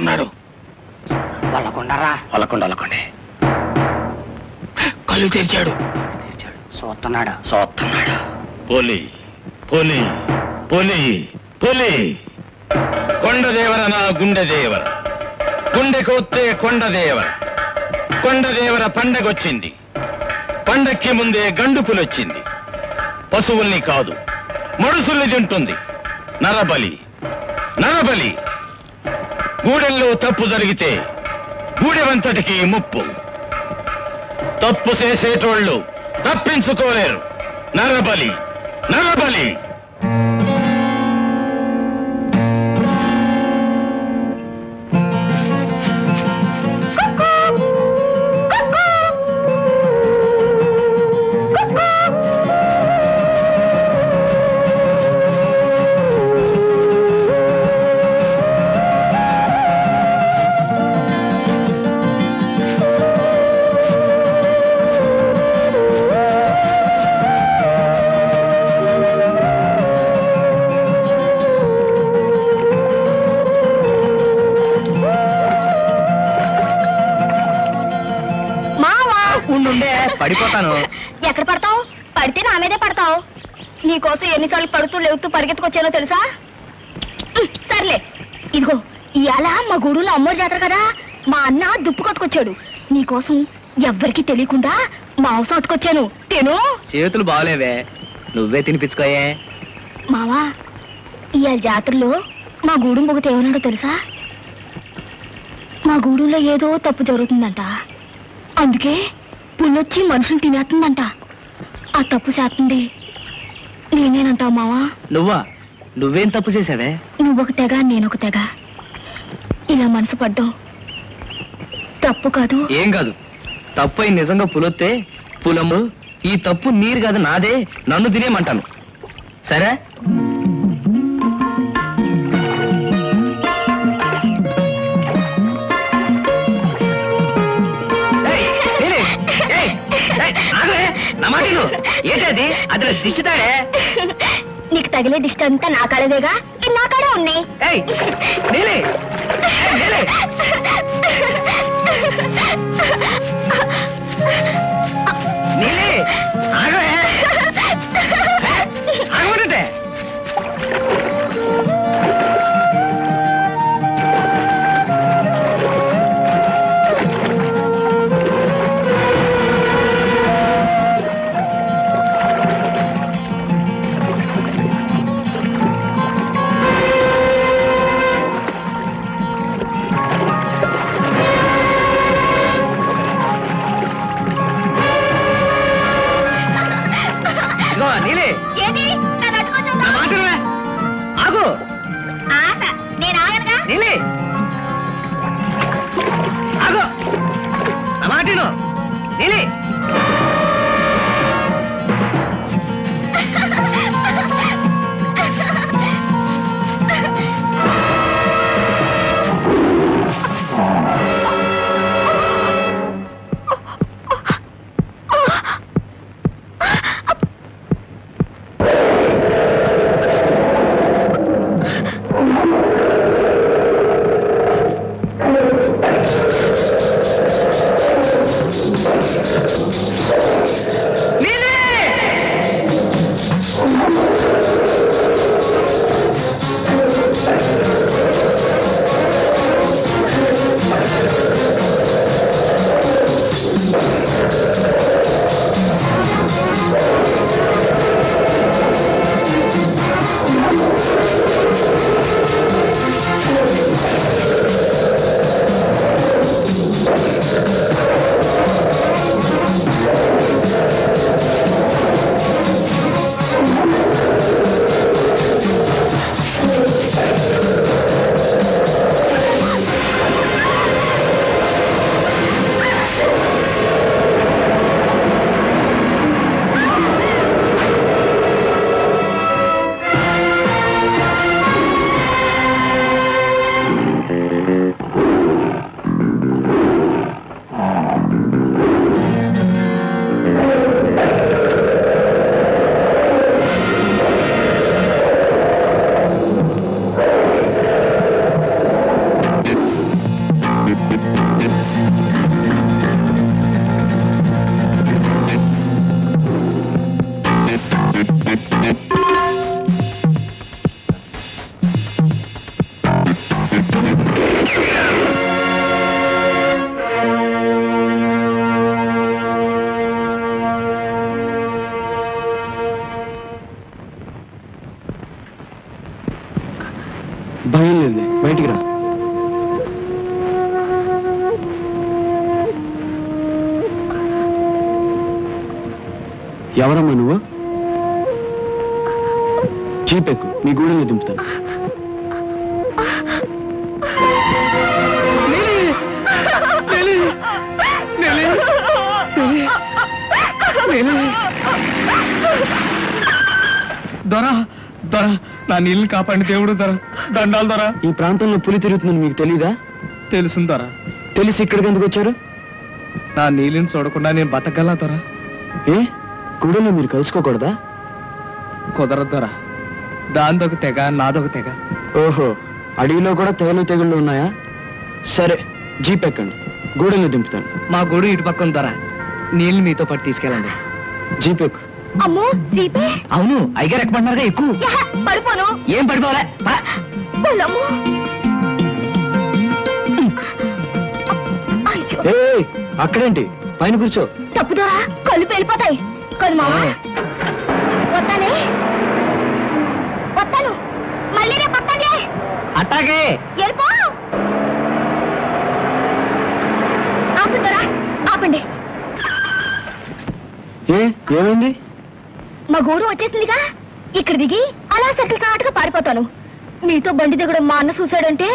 ఉన్నాడు. వాళ్ళకుండే కళ్ళు తెరిచాడు. చూస్తున్నాడు. పులి పులి పులి పులి. కొండదేవర నా గుండెదేవర, గుండెకొత్తే కొండదేవర. కొండదేవర పండగొచ్చింది. పండక్కి ముందే గండు పులొచ్చింది. పశువుల్ని కాదు మనుషుల్ని తింటుంది. నరబలి నరబలి. గూడెల్లో తప్పు జరిగితే గూడెవంతటికి ముప్పు. తప్పు చేసేటోళ్ళు తప్పించుకోలేరు. నరబలి నరబలి. పడిపోతాను. ఎక్కడ పడతావు? పడితే నా మీదే పడతావు. నీకోసం ఎన్నిసార్లు పడుతూ లేవుతూ పరిగెత్తుకొచ్చానో తెలుసా? సర్లే, ఇదిగో ఇవాళ మా గూడులో అమ్మోరు జాతర కదా, మా అన్న దుప్పు కొట్టుకొచ్చాడు. నీకోసం ఎవ్వరికి తెలియకుండా మాంసం అట్టుకొచ్చాను. తిను. చేతులు బాగలేవే, నువ్వే తినిపించుకోయే. మావా, ఇవాళ జాతరలో మా గూడు మొగత ఏమన్నాడో తెలుసా? మా గూడులో ఏదో తప్పు జరుగుతుందంట, అందుకే పుల్లొచ్చి మనుషులు తినేస్తుందంట. ఆ తప్పు చేస్తుంది నేనేనంటావు మావా? నువ్వేం తప్పు చేసావే? నువ్వొక తెగ నేనొక తెగ, ఇలా మనసు పడ్డావు. తప్పు కాదు. ఏం కాదు, తప్పు అయి నిజంగా పులొత్తే పులము. ఈ తప్పు నీరు కాదు నాదే, నన్ను తినేమంటాను. సరే? ఏంటది? అది దిష్టితాడే. నీకు తగిలే దిష్టి అంతా నా కాడదేగా, నా కాడే ఉన్నాయి. భయం లేదు, బయటికి రా. ఎవరమ్మా నువ్వు? జీపెక్కు, నీ గూడెల్లో దింపుతాను. దొరా దొరా, నా నీళ్ళని కాపాడి దేవుడు దొరా, దండాలు దొరా. ఈ ప్రాంతంలో పులి తిరుగుతుందని మీకు తెలీదా? తెలుసు దొరా. తెలిసి ఇక్కడికి ఎందుకు వచ్చారు? నా నీళ్ళని చూడకుండా నేను బతకగలా దొరా. ఏ గూడెల్లో మీరు కలుసుకోకూడదా? కుదరదు దొరా. దాందొక తెగ, నాదొక తెగ. ఓహో, అడవిలో కూడా తెగుళ్ళు ఉన్నాయా? సరే, జీప్ ఎక్కండి, గూడెల్లో దింపుతాను. మా గూడు ఇటు పక్కన దొరా. నీళ్ళు మీతో పాటు తీసుకెళ్ళండి. జీప్ ఎక్కు. అమ్మో దీపే. అవును, అయ్యగారు ఎక్కమంటున్నారుగా ఎక్కువ. పడిపోను. ఏం పడిపోలే. అక్కడేంటి, పైన కూర్చో. తప్పుదోరా, కళ్ళు పేలిపోతాయి. కాదు మామ, వస్తానే, వస్తాను. మళ్ళీ రేపు వస్తానే. అట్టాగే వెళ్ళిపో. ఆపుతారా? ఆపండి. ఏమైంది? మా గూడు వచ్చేసిందిగా, ఇక్కడ దిగి అలా సర్కిల్ కాటుగా పారిపోతాను. మీతో బండి దిగడం మా అన్న చూశాడంటే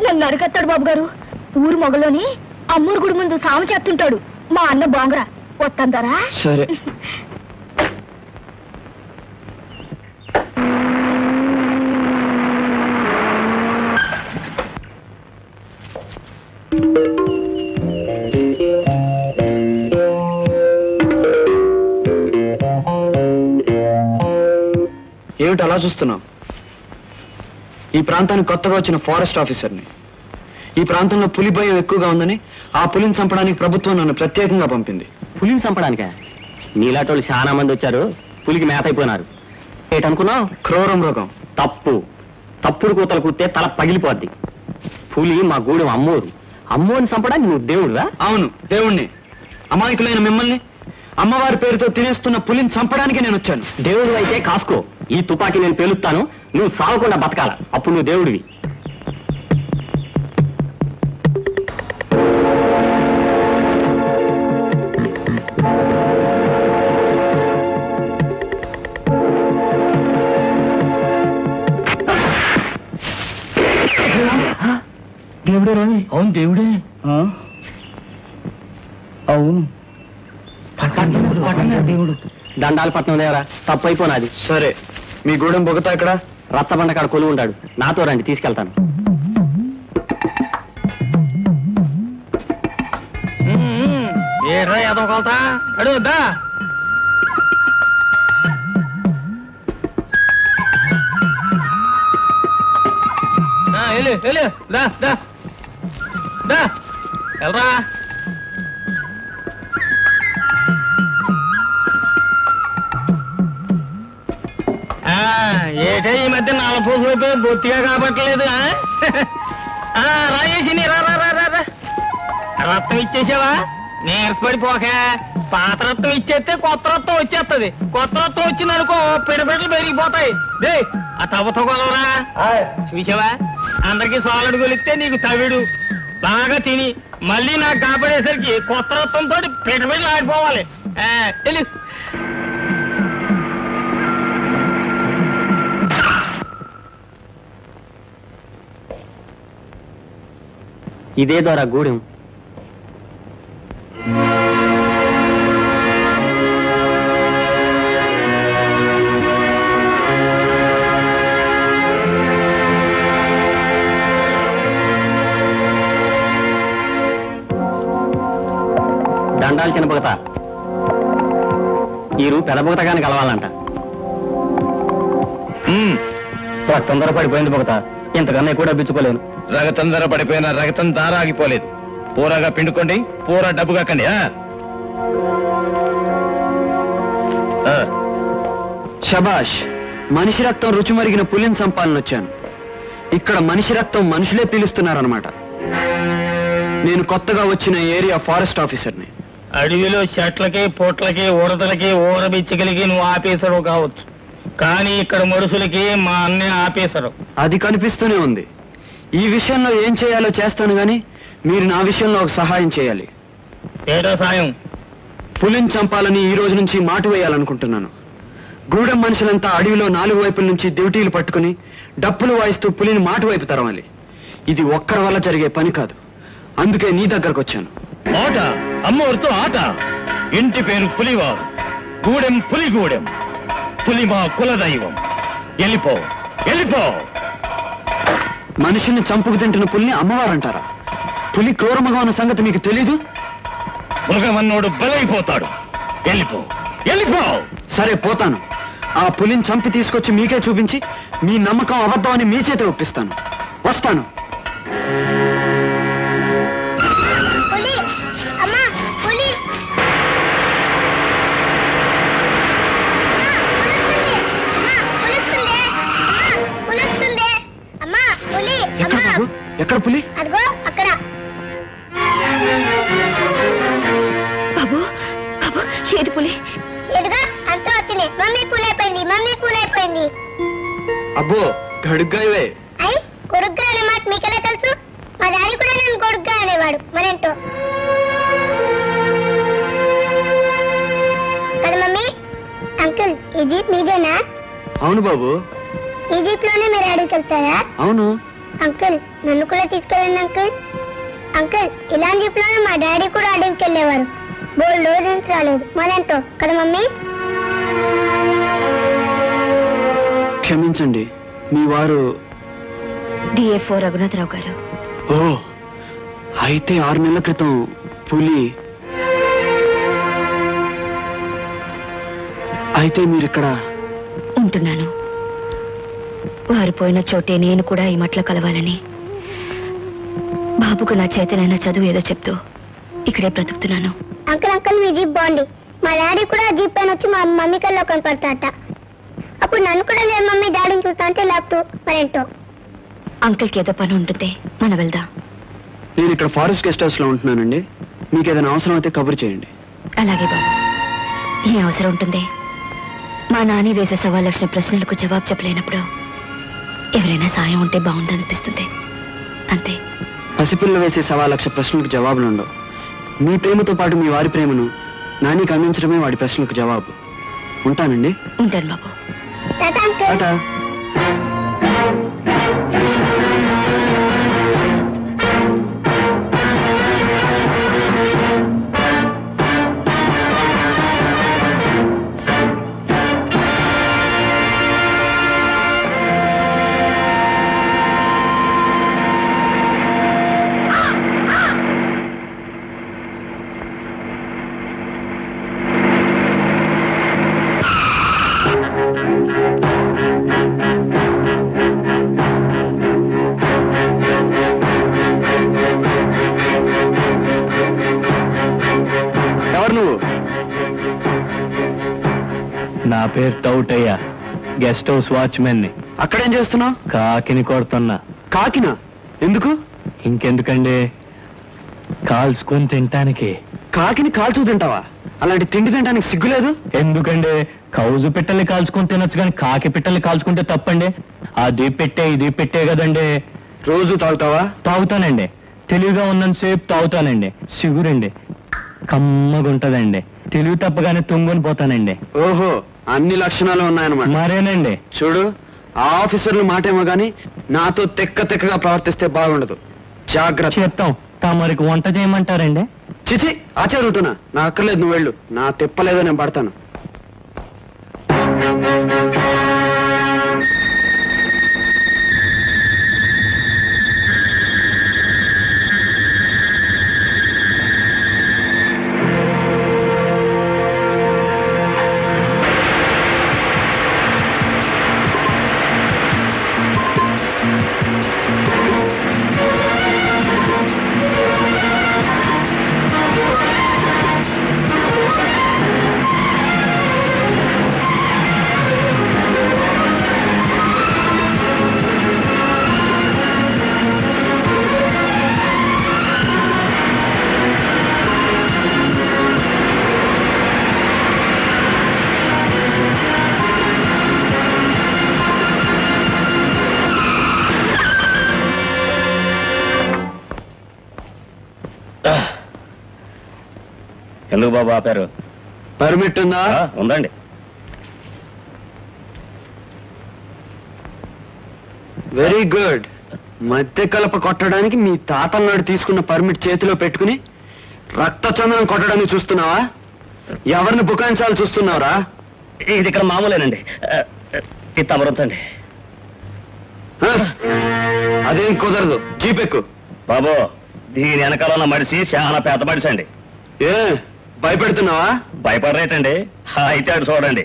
నన్ను అరికత్తాడు బాబు గారు. ఊరు మొగలోని అమ్మూరు గుడి ముందు సాము చెప్తుంటాడు మా అన్న బాంగరా. వస్తాంతారా? సరే. ఏమిటి అలా చూస్తున్నావు? ఈ ప్రాంతానికి కొత్తగా వచ్చిన ఫారెస్ట్ ఆఫీసర్ని. ఈ ప్రాంతంలో పులి భయం ఎక్కువగా ఉందని ఆ పులిని చంపడానికి ప్రభుత్వం నన్ను ప్రత్యేకంగా పంపింది. పులిని చంపడానికా? నీలాటోళ్ళు చాలా మంది వచ్చారు, పులికి మేత అయిపోయినారు. ఏటనుకున్నావు? క్రూర మృగం. తప్పుడు కూతలు కూస్తే తల పగిలిపోద్ది. పులి మా గూడెం అమ్మోరు. అమ్మోని చంపడానికి నువ్వు దేవుడురా? అవును, దేవుణ్ణి. అమాయకులైన మిమ్మల్ని అమ్మవారి పేరుతో తినేస్తున్న పులిని చంపడానికి నేను వచ్చాను. దేవుడు అయితే కాసుకో. ఈ తుపాకీ నేను పేలుస్తాను, నువ్వు సావకుండా బతకాల. అప్పుడు నువ్వు దేవుడివి. దేవుడే రాని? అవును దేవుడే. అవును, దేవుడు. దండాలు పట్నం దేవరా, తప్పు అయిపోనాది. సరే, మీ గూడెం బొగతా ఇక్కడ రచ్చబండ కాడ కొలువు ఉంటాడు. నాతో రండి, తీసుకెళ్తాను. ఏడ్రా యాదవ కొలతా అడుగుద్దా? వెళ్ళరా. ఏటే ఈ మధ్య నలపూసలు బొత్తిగా కాబట్టలేదు. రాయేసి రక్తం ఇచ్చేసావా? నీరసపడిపోక పాత రక్తం ఇచ్చేస్తే కొత్త రక్తం వచ్చేస్తుంది. కొత్త రక్తం వచ్చింది అనుకో, పిడబిడ్డలు పెరిగిపోతాయి. దే ఆ తవ్వతో కొలవరా. చూసావా, అందరికి సాలడు కొలిస్తే నీకు తవిడు. బాగా తిని మళ్ళీ నాకు కాపాడేసరికి కొత్త రక్తంతో పిడబిడ్డలు ఆడిపోవాలి. తెలుసు. ఇదే ద్వారా గూడెం. దండాలు చిన్న బొగత. ఈరు పెద్ద బొగతగాని కలవాలంట. తొందర పడిపోయింది బొగత, ఇంతకన్నా కూడా బిచ్చుకోలేను. రగతం ధర పడిపోయినా రగతం దార ఆగిపోలేదు. పూరగా పిండుకోండి, పూర డబ్బు కాకండి. శబాష్, మనిషి రక్తం రుచి మరిగిన పులిని చంపాలని వచ్చాను. ఇక్కడ మనిషి రక్తం మనుషులే పీలుస్తున్నారన్నమాట. నేను కొత్తగా వచ్చిన ఏరియా ఫారెస్ట్ ఆఫీసర్ని. అడవిలో చెట్లకి పొట్లకి ఉడతలకి ఊరబిచ్చగలిగి నువ్వు ఆఫీసరు కావచ్చు, కానీ ఇక్కడ మనుషులకి మా అన్నయ్య ఆఫీసరు. అది కనిపిస్తూనే ఉంది. ఈ విషయంలో ఏం చేయాలో చేస్తాను గాని మీరు నా విషయంలో ఒక సహాయం చేయాలి. ఏదో సాయం? పులిని చంపాలని ఈ రోజు నుంచి మాటు వేయాలనుకుంటున్నాను. గూడెం మనుషులంతా అడవిలో 4 వైపుల నుంచి డ్యూటీలు పట్టుకుని డప్పులు వాయిస్తూ పులిని మాటు వైపు తరవాలి. ఇది ఒక్కరి వల్ల జరిగే పని కాదు. అందుకే నీ దగ్గరకు వచ్చాను. ఆట అమ్మోరితో ఆట. ఇంటి పేరు పులివారు, గూడెం పులిగూడెం. పులి మా కులదైవం. వెళ్ళిపో, వెళ్ళిపో. మనుషుల్ని చంపుకు తింటున్న పులిని అమ్మవారంటారా? పులి క్రూరముగా ఉన్న సంగతి మీకు తెలీదు? మృగమన్నోడు బలైపోతాడు. వెళ్ళిపో, వెళ్ళిపో. సరే పోతాను. ఆ పులిని చంపి తీసుకొచ్చి మీకే చూపించి మీ నమ్మకం అబద్ధం అని మీ చేత ఒప్పిస్తాను. వస్తాను. పులి అమ్మా, పులి అమ్మా, పులి. ఎక్కడ బాబు? ఎక్కడ పులి? అదిగో అక్కడ. బాబు బాబు, ఏది పులి? ఎదుగా అంతా వచ్చింది. మమ్మీ కూలైపోయింది, మమ్మీ కూలైపోయింది. అబ్బో, గడుగ్గాయవే. అయ్యి, కొడుగ్గా అనే మాట మీకెలా తెలుసు? మా డాడీ కూడా నన్ను కొడుగ్గా అనేవాడు. మరేంటో కదా మమ్మీ. అంకుల్, ఈ జీప్ మీదేనా? అవును బాబు. ఈ జీప్ లోనే మీరు అడవికి వెళ్తారా? అవును. అంకుల్, నన్ను కూడా తీసుకెళ్ళండి అంకుల్. అంకుల్, ఇలాంటి జీప్ లోనే మా డాడీ కూడా అడవికి వెళ్ళేవారు. బోల్ రోజు నుంచి రాలేదు. మరేంటో కదా మమ్మీ. క్షమించండి, మీ వారు డిఎఫ్ఓ రఘునాథరావు గారు. ఓ, అయితే 6 నెలల క్రితం పులి. అయితే మీరిక్కడ ఉంటున్నాను. వారు పోయిన చోటే నేను కూడా ఈ మట్ల కలవాలని, బాబుకు నా చేతనైనా చదువు ఏదో చెప్తూ ఇక్కడే బ్రతుకుతున్నాను. అంకుల్ అంకుల్, మీ జీప్ బాగుంది. మా డాడీ కూడా జీప్ పైన వచ్చి మా మమ్మీ కల్లో కనపడతాట. అప్పుడు నన్ను కూడా లేదు మమ్మీ డాడీని చూస్తా అంటే లేపుతూ. మరేంటో అంకుల్కి ఏదో పని ఉంటుంది, మనం వెళ్దాం. నేను ఇక్కడ ఫారెస్ట్ గెస్ట్ హౌస్ లో ఉంటున్నానండి. మీకు ఏదైనా అవసరం అయితే కబురు చేయండి. అలాగే బాబు. ఏ అవసరం ఉంటుంది? మా నాని వేసే 1,00,000 ప్రశ్నలకు జవాబు చెప్పలేనప్పుడు ఎవరైనా సాయం ఉంటే బాగుందనిపిస్తుంది, అంతే. పసిపిల్ల వేసే 1,00,000 ప్రశ్నలకు జవాబులు ఉండవు. మీ ప్రేమతో పాటు మీ వారి ప్రేమను నానికి అందించడమే వాడి ప్రశ్నలకు జవాబు. ఉంటానండి. ఉంటాను బాబు. టాటా. నా పేరు తౌటయ్య, గెస్ట్ హౌస్ వాచ్మెన్ ని. అక్కడేం చేస్తున్నావు? కాకిని కొడుతున్నా. కాకినా? ఎందుకు? ఇంకెందుకండి, కాల్చుకొని తింటానికి. కాకిని కాల్చు తింటావా? అలాంటి తిండి తినడానికి సిగ్గులేదు? ఎందుకండి, కౌజు పిట్టల్ని కాల్చుకొని తినొచ్చు కానీ కాకి పిట్టల్ని కాల్చుకుంటే తప్పండి. అది పెట్టే ఇది పెట్టే కదండి. రోజు తాగుతావా? తాగుతానండి. తెలివిగా ఉన్నంతసేపు తాగుతానండి. సిగురండి, కమ్మగుంటదండి. తెలివి తప్పగానే తుంగుని పోతానండి. ఓహో, అన్ని లక్షణాలు ఉన్నాయన్నమాట. మరేనండి. చూడు, ఆ ఆఫీసర్లు మాటేమో గాని నాతో తెక్కగా ప్రవర్తిస్తే బాగుండదు. జాగ్రత్త. చెప్తాం. తమరికి వంట చేయమంటారండి? చిచి, ఆచారుతున్నా. నా అక్కర్లేదు, నువ్వు వెళ్ళు. నా తిప్పలేదో నేను పడతాను. తెలుగు బాబు ఆపారు. పర్మిట్ ఉందా? ఉందండి. Very good. మధ్య కలప కొట్టడానికి మీ తాతన్నాడు తీసుకున్న పర్మిట్ చేతిలో పెట్టుకుని రక్తచందనం కొట్టడానికి చూస్తున్నావా? ఎవరిని బుకాయించాలి చూస్తున్నావురా? ఇది ఇక్కడ మామూలేనండి. ఇది తమరుంచండి. అదేం కుదరదు. జీపెక్కు. బాబు, దీని వెనకాల ఉన్న మడిసి చాలా పెద్ద మడిసి అండి. ఏ భయపెడుతున్నావా? భయపడరేటండి. అయితే అటు చూడండి.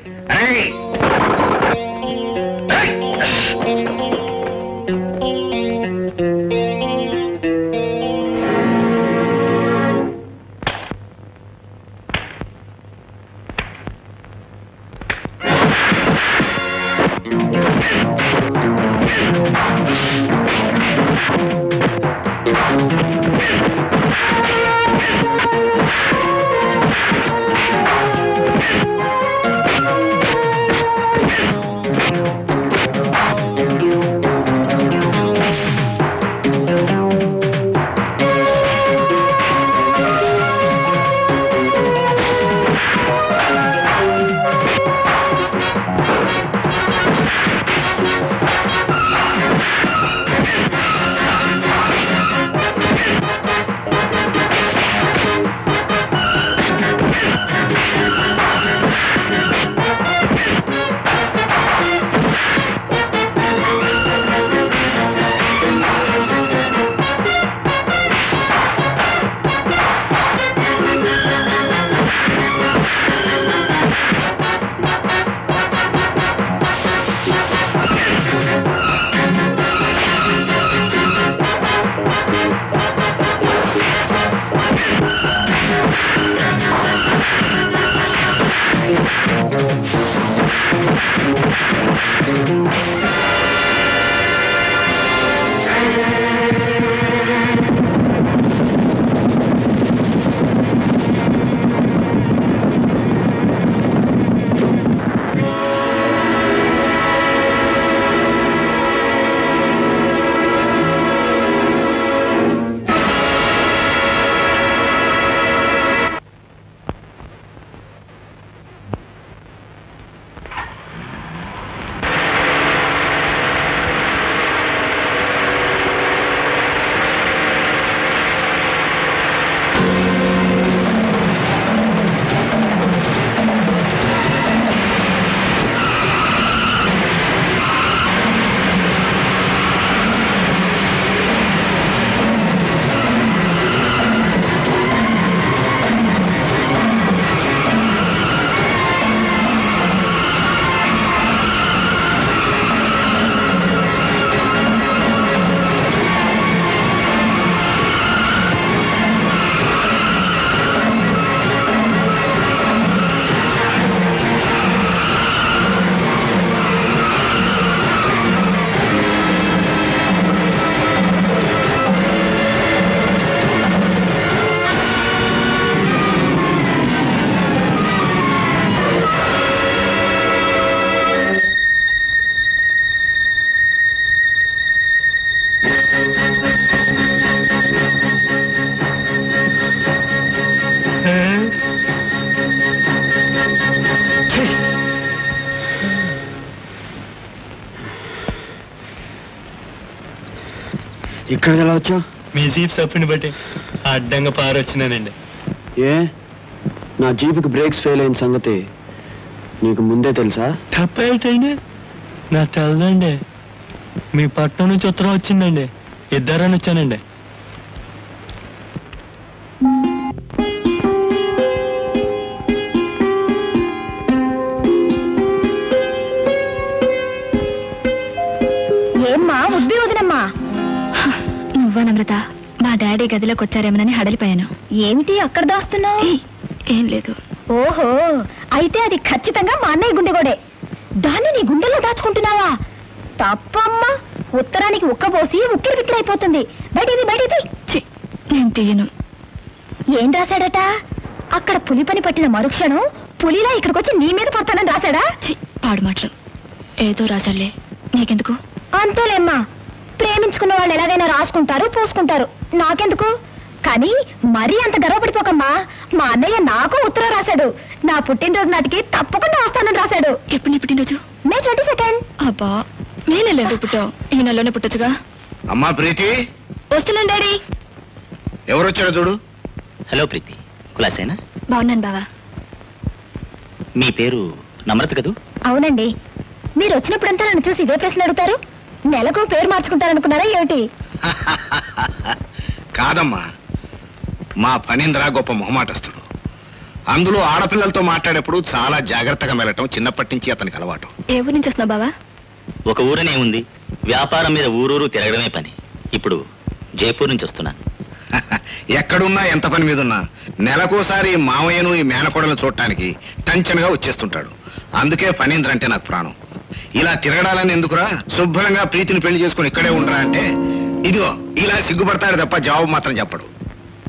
ఇక్కడికి ఎలా వచ్చావు? మీ జీప్ సప్పుని బట్టి అడ్డంగా పారొచ్చినానండి. ఏ నా జీపుకి బ్రేక్స్ ఫెయిల్ అయిన సంగతి నీకు ముందే తెలుసా? తప్పేంటండి? నాకు తెలదండి. మీ పట్నం నుంచి ఉత్తరం వచ్చిందండి. ఇద్దరని వచ్చానండి. ఏమ్మా ఉద్ది వదినమ్మా? నువ్వా నమ్రత? మా డాడీ గదిలోకి వచ్చారేమోనని హడలిపోయాను. ఏమిటి అక్కడ దాస్తున్నావు? ఏం లేదు. ఓహో, అయితే అది ఖచ్చితంగా మా అన్నయ్య గుండెగోడే. దాన్ని నీ గుండెల్లో దాచుకుంటున్నావా? తప్పమ్మా, ఉత్తరానికి ఉక్కబోసి ఉక్కిరి బిక్కిరైపోతుంది. బయటికి నేను తీయను. ఏం రాశాడట? అక్కడ పులి పని పట్టిన మరుక్షణం పులిలా ఇక్కడికొచ్చి నీ మీద పడతానని రాశాడా? పాడు మాటలు. ఏదో రాశాడులే, నీకెందుకు? అంతోలేమ్మా, ప్రేమించుకున్న వాళ్ళు ఎలాగైనా రాసుకుంటారు, పూసుకుంటారు. నాకెందుకు? కానీ మరీ అంత గర్వపడిపోకమ్మా. మా అన్నయ్య నాకు ఉత్తరం రాశాడు. నా పుట్టినరోజు నాటికి తప్పకుండా వస్తానని రాశాడు. ఎప్పుడు నీ పుట్టినరోజు? మే 22. అబ్బా, మే నెలలో పుట్టావు, ఈ నెలలోనే పుట్టొచ్చుగా. అమ్మా ప్రీతి, వస్తున్నాను డాడీ. ఎవరొచ్చారో చూడు. హలో ప్రీతి, కులాసేనా? బాగున్నాను బావా. మీ పేరు నమ్రత కదూ? అవునండి. మీరు వచ్చినప్పుడంతా నన్ను చూసి ఇదే ప్రశ్న అడుగుతారు. నెలకు పేరు మార్చుకుంటారనుకున్నారా ఏమిటి? కాదమ్మా, మా ఫణీంద్ర గొప్ప మొహమాటస్తుడు. అందులో ఆడపిల్లలతో మాట్లాడేప్పుడు చాలా జాగ్రత్తగా మెలటం చిన్నప్పటి నుంచి అతనికి అలవాటు. ఏ ఊరు నుంచి వస్తున్నావు బావా? ఒక ఊరనే ఉంది, వ్యాపారం మీద ఊరూరు తిరగడమే పని. ఇప్పుడు జైపూర్ నుంచి వస్తున్నా. ఎక్కడున్నా ఎంత పని మీద ఉన్నా నెలకోసారి మామయ్యను ఈ మేనకోడలను చూడటానికి టెన్షన్గా వచ్చేస్తుంటాడు. అందుకే ఫణీంద్ర అంటే నాకు ప్రాణం. ఇలా తిరగడాలని ఎందుకురా, శుభ్రంగా ప్రీతిని పెళ్లి చేసుకుని ఇక్కడే ఉండరా అంటే ఇదిగో ఇలా సిగ్గుపడతాడు తప్ప జవాబు మాత్రం చెప్పడు.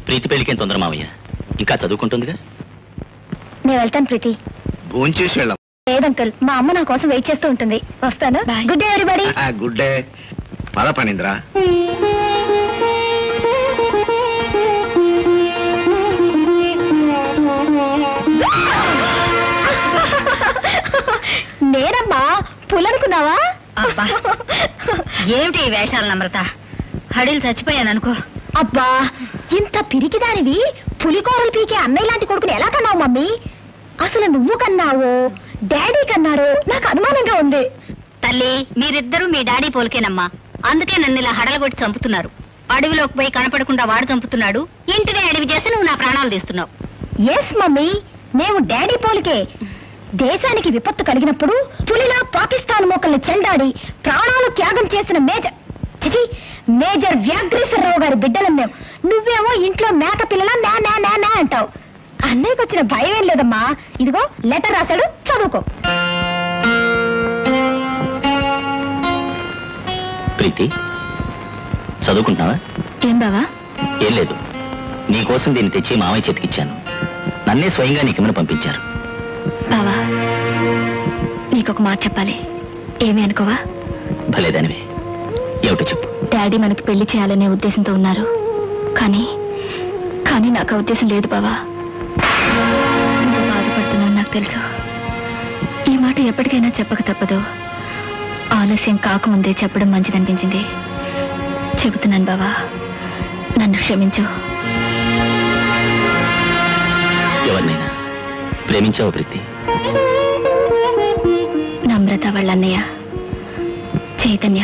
ప్రీతి పెళ్లికేం తొందర మావయ్య, ఇంకా చదువుకుంటుందిగా. నేను వెళ్తాను ప్రీతి. భోంచేసి వెళ్ళాం. లేదంకల్, మా అమ్మ నా కోసం వెయిట్ చేస్తూ ఉంటుంది. వస్తాను. Good day everybody. Good day. పద ఫణీంద్ర. నేనమ్మా, పులనుకున్నావా? అబ్బా, ఏమిటి ఈ వేషాలు నమ్రత? హడీలు చచ్చిపోయాను అనుకో. అబ్బా, ఇంత పిరికిదానివి పులికోరలు పీకే అన్నయ్య లాంటి కొడుకుని ఎలా కన్నావు మమ్మీ? అసలు నువ్వు కన్నావో డాడీ కన్నారో నాకు అనుమానంగా ఉంది. తల్లి, మీరిద్దరూ మీ డాడీ పోలికేనమ్మా. అందుకే నన్ను ఇలా హడలగొట్టి చంపుతున్నారు. అడవిలోకి పోయి కనపడకుండా వాడు చంపుతున్నాడు, ఇంటినే అడవి చేసి నువ్వు నా ప్రాణాలు తీస్తున్నావు. ఎస్ మమ్మీ, మేము డాడీ పోలికే. దేశానికి విపత్తు కలిగినప్పుడు పులిలా పాకిస్తాన్ మోకల్ని చెండాడి ప్రాణాలు త్యాగం చేసిన మేజర్ వ్యాఘ్రేశ్వరరావు గారి బిడ్డలం మేము. నువ్వేమో ఇంట్లో మేక పిల్లలా నా నా నా నా అంటావు. అన్నయ్యకి వచ్చిన భయం ఏం లేదమ్మా. ఇదిగో లెటర్ రాశాడు, చదువుకో. ప్రీతి, చదువుకుంటున్నావా? ఏం బావా? ఏం లేదు, నీకోసం దీన్ని తెచ్చి మామయ్య చేతికిచ్చాను. నన్నే స్వయంగా నీకేమైనా పంపించారు. బావా, నీకొక మాట చెప్పాలి, ఏమీ అనుకోవా? భలేదానివే, ఏమిటో చెప్పు. డాడీ మనకి పెళ్లి చేయాలనే ఉద్దేశంతో ఉన్నారు, కానీ కానీ నాకు ఆ ఉద్దేశం లేదు బావా. నువ్వు బాధపడుతున్నావు నాకు తెలుసు. ఈ మాట ఎప్పటికైనా చెప్పక తప్పదు. ఆలస్యం కాకముందే చెప్పడం మంచిదనిపించింది. చెబుతున్నాను బావా, నన్ను క్షమించు. ఎవరినైనా ప్రేమించావు ప్రీతి? నమ్రత వాళ్ళ అన్నయ్య చైతన్య.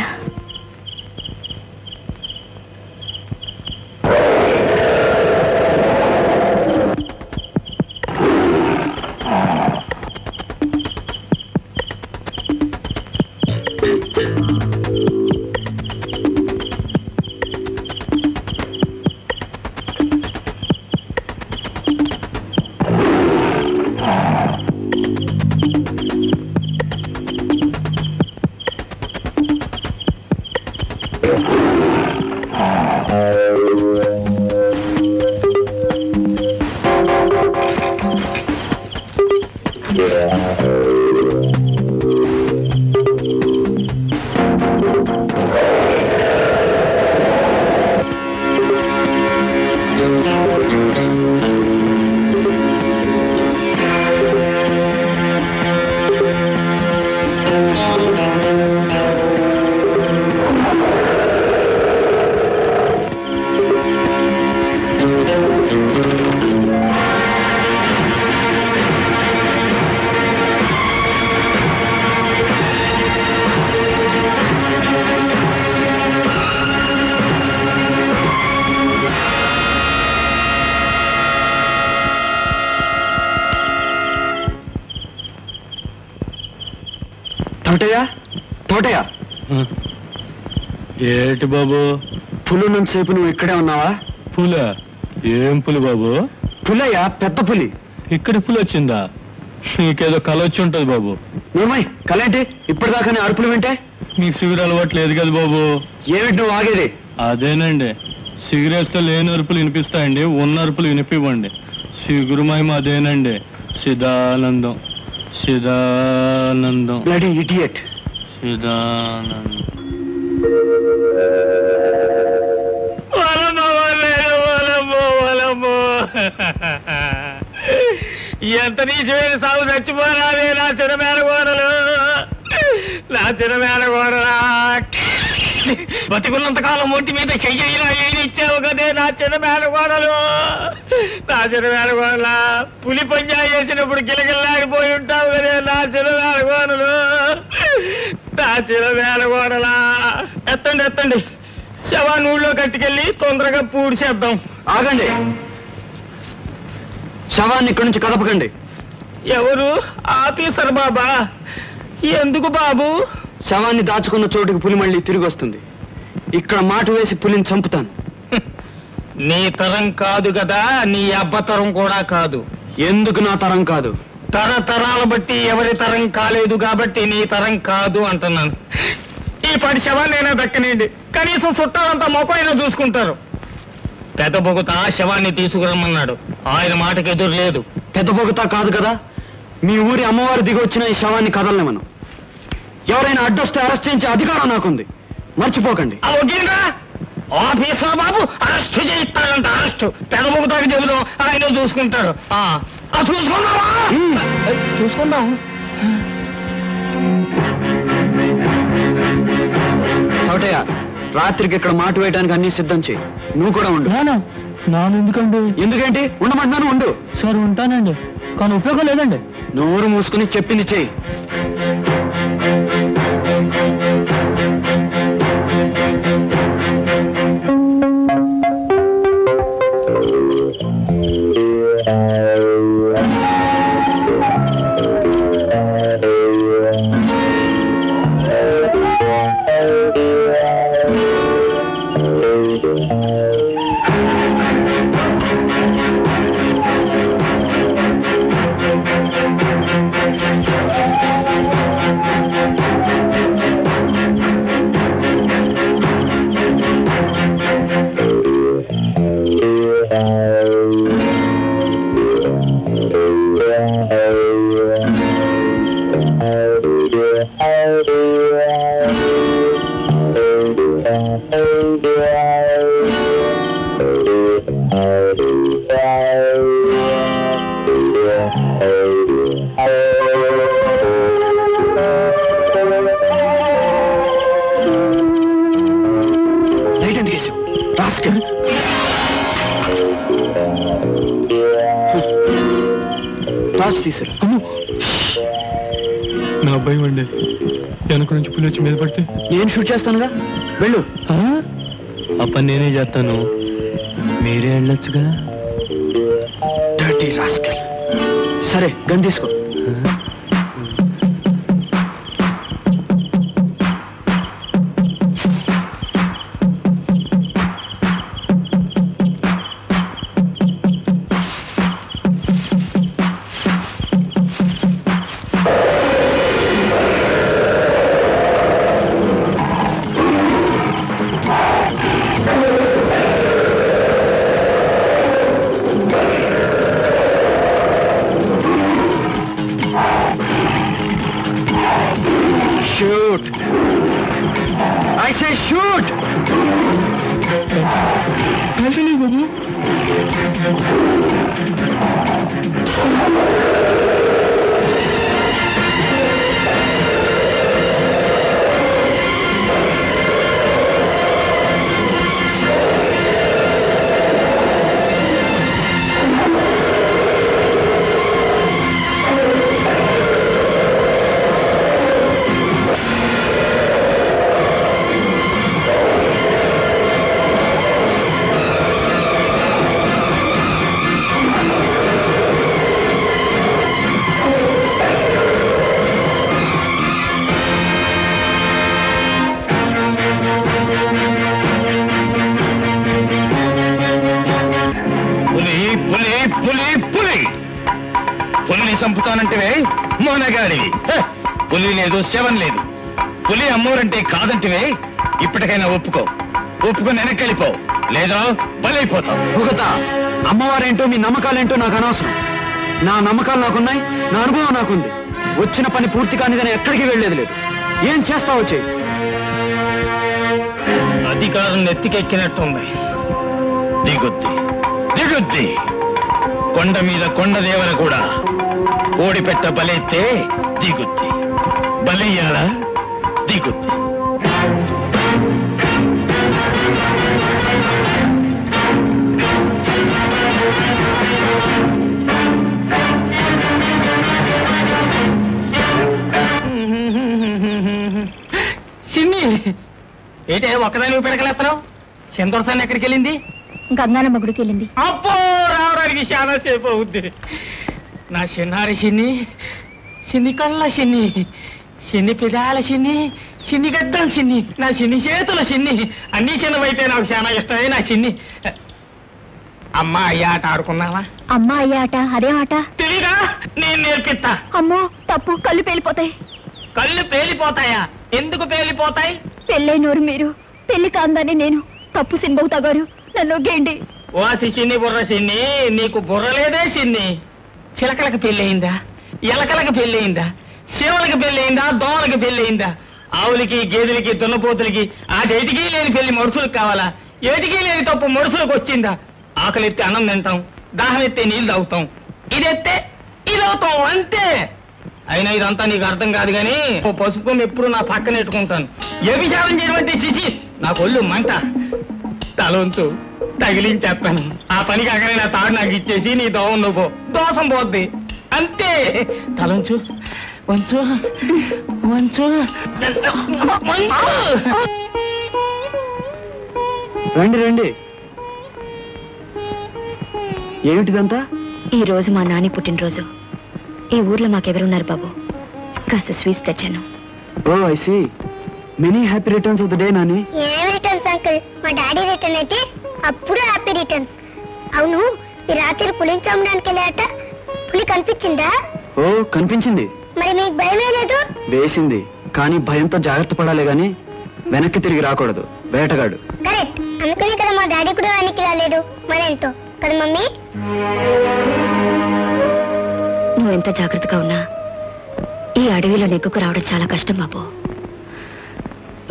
తోటయ్య, ఏటి బాబు? పులు సేపు నువ్వు ఇక్కడే ఉన్నావా? పుల? ఏం పులి బాబు? పులయ్యా, పెద్ద పులి. ఇక్కడ పులి వచ్చిందా? నీకేదో కల వచ్చి ఉంటది బాబు. ఏమై కలేంటి? ఇప్పటిదాకా నీ అరుపులు వింటే? నీకు సిగరెట్ అలవాటు లేదు కదా బాబు. ఏమిటి నువ్వు ఆగేది? అదేనండి, సిగరెట్స్ తో లేని అరుపులు వినిపిస్తాయండి, ఉన్న అరుపులు వినిపివ్వండి. సిగురు మహిమ అదేనండి. సిదానందం, సిదానందం. Bloody idiot. సిదానందం. ఎంత నీచమైన సాగు చచ్చిపోరాదే నా చిన్న మేనగోడలు, నా చిన్న మేనగోడలా. బతికున్నంత కాలం ఒంటి మీద చెయ్యిలా ఏది ఇచ్చావు కదే నా చిన్న మేనగోడలు, నా చిన్న మేనగోడలా. పులి పంజా చేసినప్పుడు గిలగిల్లాడిపోయి ఉంటావు కదే నా చిన్న మేనగోడలు, నా చిన్న మేనగోడలా. ఎత్తండి ఎత్తండి, శవాన్ని ఊళ్ళో కట్టుకెళ్ళి తొందరగా పూడ్చేద్దాం. ఆగండి, శవాన్ని ఇక్కడి నుంచి కదపకండి. ఎవరు? ఆఫీసర్ బాబా. ఎందుకు బాబు? శవాన్ని దాచుకున్న చోటుకి పులి మళ్ళీ తిరిగి వస్తుంది. ఇక్కడ మాట వేసి పులిని చంపుతాను. నీ తరం కాదు కదా, నీ అబ్బతరం కూడా కాదు. ఎందుకు నా తరం కాదు? తరతరాల బట్టి ఎవరి తరం కాలేదు కాబట్టి నీ తరం కాదు అంటున్నాను. ఈ 10 శవాన్నైనా దక్కనండి, కనీసం చుట్టాలంతా మొక్కైనా చూసుకుంటారు. పెద్ద బొగుత శవాన్ని తీసుకురమ్మన్నాడు, ఆయన మాటకి ఎదురు లేదు. పెద్ద బొగుతా కాదు కదా, మీ ఊరి అమ్మవారు దిగి వచ్చిన ఈ శవాన్ని కదలనివ్వను. ఎవరైనా అడ్డొస్తే అరెస్ట్ చేయించే అధికారం నాకుంది, మర్చిపోకండి. ఆఫీసర్ బాబు అరెస్ట్ చేయిస్తాడంట, అరెస్ట్. పెద్ద బొగుతాకి చెబుదాం, ఆయన చూసుకుంటారు. చూసుకుందామా? చూసుకుందాం. చోటయ్య, రాత్రికి ఇక్కడ మాట వేయడానికి అన్ని సిద్ధం చేయి. నువ్వు కూడా ఉండు. నాను ఎందుకండి? ఎందుకేంటి? ఉండమంటున్నాను, ఉండు. సార్ ఉంటానండి, కానీ ఉపయోగం లేదండి. నోరు మూసుకుని చెప్పింది చెయ్యి. తీసురా. నా భయం అండి, వెనక నుంచి పులి వచ్చి మీద పడితే. నేను షూట్ చేస్తానుగా, వెళ్ళు. ఆ పని నేనే చేస్తాను, మీరే వెళ్ళొచ్చుగా. Dirty rascal. సరే, గన్ తీసుకో. Shoot! I say shoot! Hello, Babu. చంపుతానంటే మోనగాడివి. పులి లేదు, శవం లేదు. పులి అమ్మోరంటే కాదంటివే. ఇప్పటికైనా ఒప్పుకొని వెనక్కెళ్ళిపో, లేదా బలైపోతావు. భుగత, అమ్మవారేంటో మీ నమ్మకాలేంటో నాకు అనవసరం. నా నమ్మకాలు నాకున్నాయి, నా అనుభవం నాకుంది. వచ్చిన పని పూర్తి కానిదని ఎక్కడికి వెళ్లేది లేదు. ఏం చేస్తావో చెయ్యి. అధికారం నెత్తికెక్కినట్టుంది. దిగుద్ది. కొండ మీద కొండ దేవర కూడా కోడి పెట్ట బలెత్తే దిగుద్ది, బలయ్యాలా దిగుద్ది. చిన్ని ఏంటే ఒక్కదాని పెరగలేస్తావు? సిందూరసాన్ని ఎక్కడికి వెళ్ళింది? గంగానమ్మ గుడికి వెళ్ళింది. అబ్బో రావడానికి చాలా సేపు అవుద్ది. నా చిన్నారి చిన్ని, చిన్ని కళ్ళ చిన్ని, చిన్ని పిదాల చిన్ని, చిన్ని గద్దల చిన్ని, నా చిన్ని చేతుల చిన్ని, అన్ని చిన్నవైతే నాకు చాలా ఇష్టమే నా చిన్ని. అమ్మ అయ్యా ఆట ఆడుకున్నావా? అమ్మ అయ్యా ఆట అదే ఆట తెలీదా? నేను నేర్పిస్తా. అమ్మో తప్పు, కళ్ళు పేలిపోతాయి. కళ్ళు పేలిపోతాయా? ఎందుకు పేలిపోతాయి? పెళ్ళైనోరు మీరు, పెళ్లి కాందని నేను. తప్పు సినిమవుతా గారు, నన్ను గేండి. ఓసి చిన్ని బుర్ర చిన్ని, నీకు బుర్ర లేదే చిన్ని. చిలకలకు పెళ్ళయిందా? ఎలకలకు పెళ్ళయిందా? శివులకి పెళ్ళయిందా? దోమలకి పెళ్ళయిందా? ఆవులకి, గేదెలకి, దున్నపోతులకి ఆ ఏటికి లేని పెళ్లి మనుషులకు కావాలా? ఏటికి లేని తప్పు మనుషులకు వచ్చిందా? ఆకలిస్తే అన్నం తింటాం, దాహం ఎత్తే నీళ్ళు తాగుతాం, ఇదెత్తే ఇదవుతాం, అంతే. అయినా ఇదంతా నీకు అర్థం కాదు కానీ పసుపు కొమ్ము ఎప్పుడు నా పక్కన పెట్టుకుంటాను. వ్యభిచారం చేయమంటే చిచి నాకు ఒళ్ళు మంట. తలొంచు తగిలించేస్తాను. ఆ పని కాకనే నా తాడు నాకు ఇచ్చేసి నీ దోవం నువ్వు దోషం పోద్ది, అంతే. తలొంచు, వంచు వంచు. రండి రండి. ఏమిటిదంతా? ఈ రోజు మా నాని పుట్టినరోజు. ఈ ఊర్లో మాకెవరున్నారు బాబు? కాస్త స్వీట్స్ తెచ్చాను. Oh I see. Many happy returns of the day Nani. ఏం రిటర్న్స్ అంకుల్? మా డాడీ రిటర్న్ అయితే అప్పుడు హ్యాపీ రిటర్న్స్. అవును, ఈ రాత్రి పులిని చంపడానికి వెళ్ళాట, పులి కనిపించిందా? ఓ కనిపించింది. మరి మీకు భయమే లేదు? వేసింది, కానీ భయంతో జాగ్రత్త పడాలి గాని వెనక్కి తిరిగి రాకూడదు. వేటగాడు. కరెక్ట్. అందుకనే కదా మా డాడీ కూడా వెనక్కి రాలేదు మరెంతో, కదా మమ్మీ? నువ్వు ఎంత జాగ్రత్తగా ఉన్నా ఈ అడవిలో నెగ్గుకు రావడం చాలా కష్టం బాబు.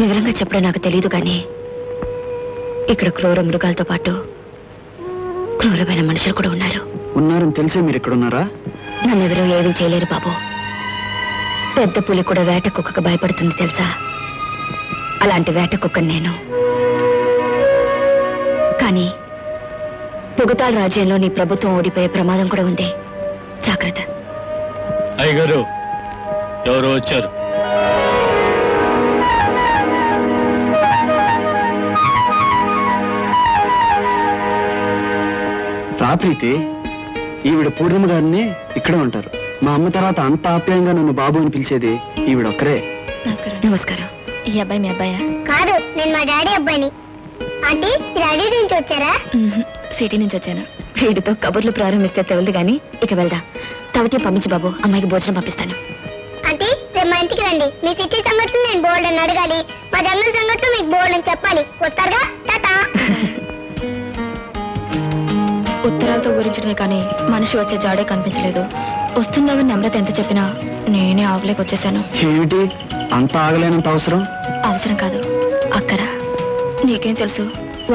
వివరంగా చెప్పడం నాకు తెలియదు కానీ ఇక్కడ క్రూర మృగాలతో పాటు క్రూరమైన మనుషులు కూడా ఉన్నారు. ఉన్నారని తెలిసే మీరు ఇక్కడ ఉన్నారా? నన్నెవరూ ఏమీ చేయలేరు బాబు. పెద్ద పులి కూడా వేట కుక్కకు భయపడుతుంది తెలుసా? అలాంటి వేట కుక్కను నేను. కానీ పొగతాల రాజ్యంలో నీ ప్రభుత్వం ఓడిపోయే ప్రమాదం కూడా ఉంది, జాగ్రత్త. అయ్యగారు ఎవరో వచ్చారు. రాత్రికి ఈవిడ పూర్ణిమ గారిని ఇక్కడే ఉంటారు. మా అమ్మ తర్వాత అంత ఆప్యాయంగా నన్ను బాబు అని పిలిచేది ఈవిడొక్కరే. నమస్కారం. ఈ అబ్బాయి మీ అబ్బాయా? కాదు, నేను మా డాడీ అబ్బాయిని. ఆంటీ, డాడీ నుంచి వచ్చారా? సిటీ నుంచి వచ్చాను. వీడితో కబుర్లు ప్రారంభిస్తే తెలదు గాని ఇక వెళ్దా. తవటి పంపించి బాబు, అమ్మాయికి భోజనం పంపిస్తాను. ఆంటీ, రేపు మా ఇంటికి రండి. మీ సిటీ సంగతులు నేను బోల్డ్ అని అడగాలి, మా జంగల్ సంగతులు మీకు బోల్డ్ అని చెప్పాలి. వస్తారుగా? టాటా. ఉత్తరాలతో ఊరించడమే కానీ మనిషి వచ్చే జాడే కనిపించలేదు. వస్తున్నావని నమ్రత ఎంత చెప్పినా నేనే ఆగలేక వచ్చేసాను. ఏమిటి అంత ఆగలేనంత అవసరం? అవసరం కాదు, అక్కర. నీకేం తెలుసు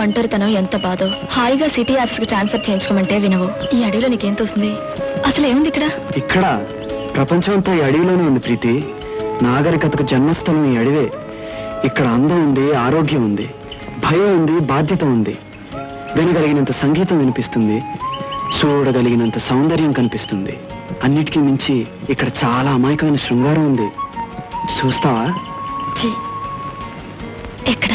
ఒంటరితనం ఎంత బాధో. హాయిగా సిటీ ఆఫీస్కి ట్రాన్స్ఫర్ చేయించుకోమంటే వినవు. ఈ అడవిలో నీకేం తోస్తుంది? అసలు ఏముంది ఇక్కడ? ఇక్కడ ప్రపంచం అంతా ఈ అడవిలోనే ఉంది ప్రీతి. నాగరికతకు జన్మస్థలం ఈ అడవే. ఇక్కడ అందం ఉంది, ఆరోగ్యం ఉంది, భయం ఉంది, బాధ్యత ఉంది. వినగలిగినంత సంగీతం వినిపిస్తుంది, చూడగలిగినంత సౌందర్యం కనిపిస్తుంది. అన్నిటికీ మించి ఇక్కడ చాలా అమాయకమైన శృంగారం ఉంది. చూస్తావా? ఎక్కడ?